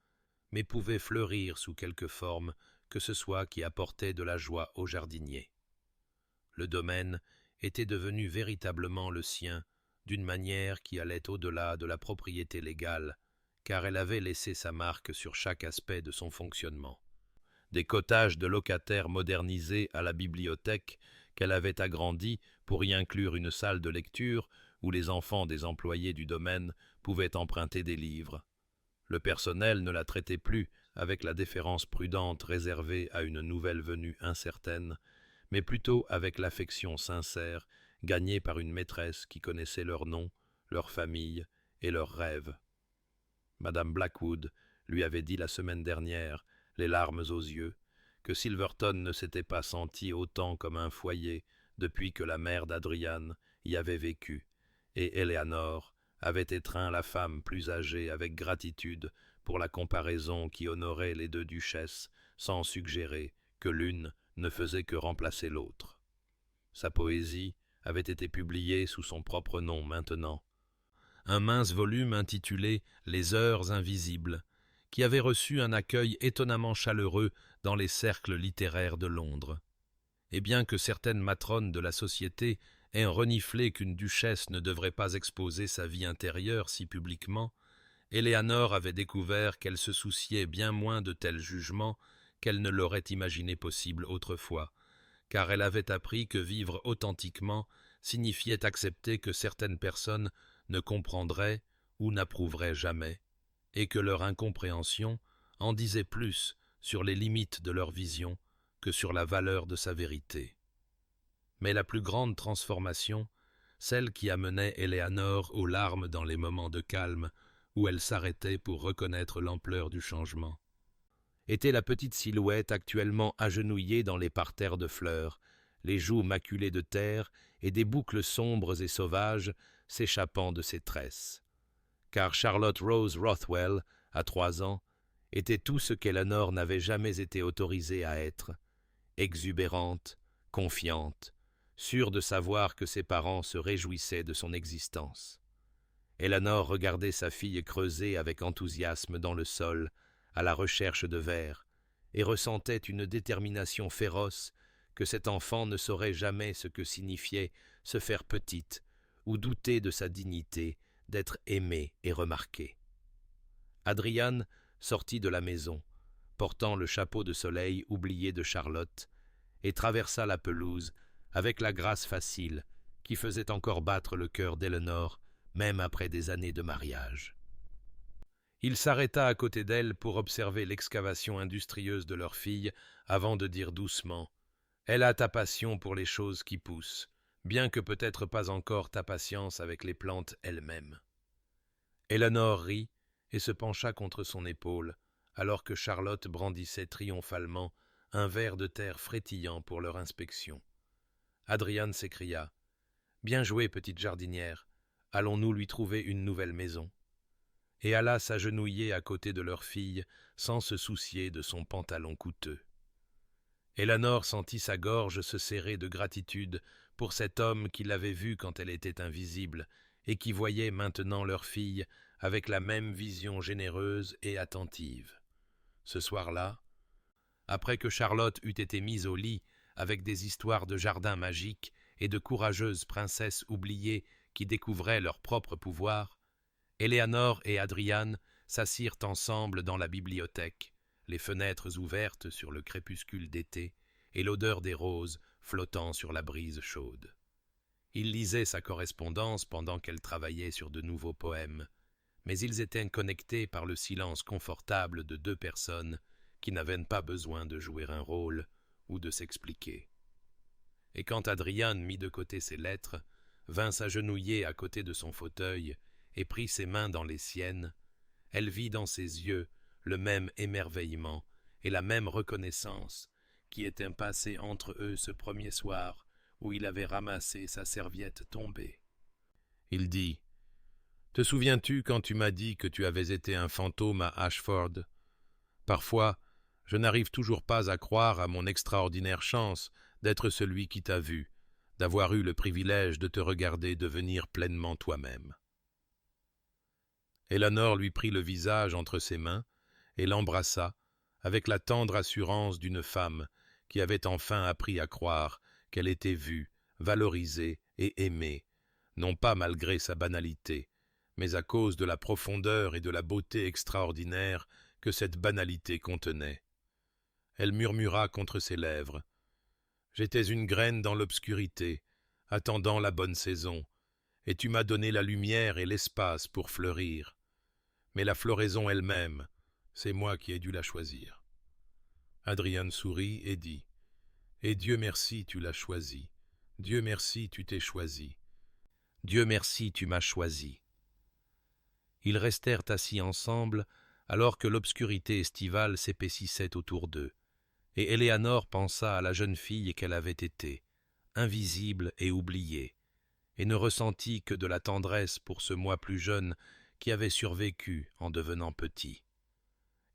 mais pouvait fleurir sous quelque forme que ce soit qui apportait de la joie au jardinier. Le domaine était devenu véritablement le sien, d'une manière qui allait au-delà de la propriété légale, car elle avait laissé sa marque sur chaque aspect de son fonctionnement. Des cottages de locataires modernisés à la bibliothèque qu'elle avait agrandie pour y inclure une salle de lecture où les enfants des employés du domaine pouvaient emprunter des livres. Le personnel ne la traitait plus avec la déférence prudente réservée à une nouvelle venue incertaine, mais plutôt avec l'affection sincère gagnée par une maîtresse qui connaissait leur nom, leur famille et leurs rêves. Madame Blackwood lui avait dit la semaine dernière, les larmes aux yeux, que Silverton ne s'était pas senti autant comme un foyer depuis que la mère d'Adrian y avait vécu, et Eleanor avait étreint la femme plus âgée avec gratitude pour la comparaison qui honorait les 2 duchesses sans suggérer que l'une ne faisait que remplacer l'autre. Sa poésie avait été publiée sous son propre nom maintenant. Un mince volume intitulé « Les heures invisibles », qui avait reçu un accueil étonnamment chaleureux dans les cercles littéraires de Londres. Et bien que certaines matrones de la société aient reniflé qu'une duchesse ne devrait pas exposer sa vie intérieure si publiquement, Eleanor avait découvert qu'elle se souciait bien moins de tels jugements qu'elle ne l'aurait imaginé possible autrefois, car elle avait appris que vivre authentiquement signifiait accepter que certaines personnes ne comprendraient ou n'approuveraient jamais, et que leur incompréhension en disait plus sur les limites de leur vision que sur la valeur de sa vérité. Mais la plus grande transformation, celle qui amenait Eleanor aux larmes dans les moments de calme où elle s'arrêtait pour reconnaître l'ampleur du changement, était la petite silhouette actuellement agenouillée dans les parterres de fleurs, les joues maculées de terre et des boucles sombres et sauvages s'échappant de ses tresses. Car Charlotte Rose Rothwell, à 3 ans, était tout ce qu'Eleanor n'avait jamais été autorisée à être, exubérante, confiante, sûre de savoir que ses parents se réjouissaient de son existence. Eleanor regardait sa fille creuser avec enthousiasme dans le sol, à la recherche de vers, et ressentait une détermination féroce que cet enfant ne saurait jamais ce que signifiait se faire petite ou douter de sa dignité d'être aimée et remarquée. Adrian sortit de la maison, portant le chapeau de soleil oublié de Charlotte, et traversa la pelouse avec la grâce facile qui faisait encore battre le cœur d'Eleanor, même après des années de mariage. Il s'arrêta à côté d'elle pour observer l'excavation industrieuse de leur fille avant de dire doucement « Elle a ta passion pour les choses qui poussent, bien que peut-être pas encore ta patience avec les plantes elles-mêmes. » Eleanor rit et se pencha contre son épaule, alors que Charlotte brandissait triomphalement un ver de terre frétillant pour leur inspection. Adrian s'écria « Bien joué, petite jardinière, allons-nous lui trouver une nouvelle maison ?» et alla s'agenouiller à côté de leur fille sans se soucier de son pantalon coûteux. Eleanor sentit sa gorge se serrer de gratitude pour cet homme qui l'avait vue quand elle était invisible et qui voyait maintenant leur fille avec la même vision généreuse et attentive. Ce soir-là, après que Charlotte eut été mise au lit avec des histoires de jardins magiques et de courageuses princesses oubliées qui découvraient leur propre pouvoir, Eleanor et Adrian s'assirent ensemble dans la bibliothèque, les fenêtres ouvertes sur le crépuscule d'été et l'odeur des roses flottant sur la brise chaude. Il lisait sa correspondance pendant qu'elle travaillait sur de nouveaux poèmes, mais ils étaient connectés par le silence confortable de deux personnes qui n'avaient pas besoin de jouer un rôle ou de s'expliquer. Et quand Adrian mit de côté ses lettres, vint s'agenouiller à côté de son fauteuil et prit ses mains dans les siennes, elle vit dans ses yeux le même émerveillement et la même reconnaissance qui étaient passés entre eux ce premier soir où il avait ramassé sa serviette tombée. Il dit « Te souviens-tu quand tu m'as dit que tu avais été un fantôme à Ashford ? Parfois, je n'arrive toujours pas à croire à mon extraordinaire chance d'être celui qui t'a vu, d'avoir eu le privilège de te regarder devenir pleinement toi-même. » Eleanor lui prit le visage entre ses mains et l'embrassa avec la tendre assurance d'une femme qui avait enfin appris à croire qu'elle était vue, valorisée et aimée, non pas malgré sa banalité, mais à cause de la profondeur et de la beauté extraordinaire que cette banalité contenait. Elle murmura contre ses lèvres « J'étais une graine dans l'obscurité, attendant la bonne saison, et tu m'as donné la lumière et l'espace pour fleurir. Mais la floraison elle-même, c'est moi qui ai dû la choisir. » Adrian sourit et dit « Et Dieu merci, tu l'as choisi. Dieu merci, tu t'es choisi. Dieu merci, tu m'as choisi. » Ils restèrent assis ensemble alors que l'obscurité estivale s'épaississait autour d'eux, et Eleanor pensa à la jeune fille qu'elle avait été, invisible et oubliée, et ne ressentit que de la tendresse pour ce moi plus jeune qui avait survécu en devenant petit.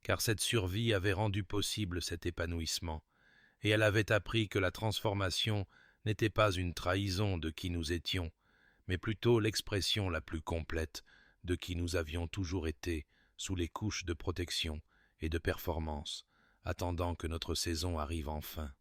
Car cette survie avait rendu possible cet épanouissement, et elle avait appris que la transformation n'était pas une trahison de qui nous étions, mais plutôt l'expression la plus complète de qui nous avions toujours été sous les couches de protection et de performance, attendant que notre saison arrive enfin.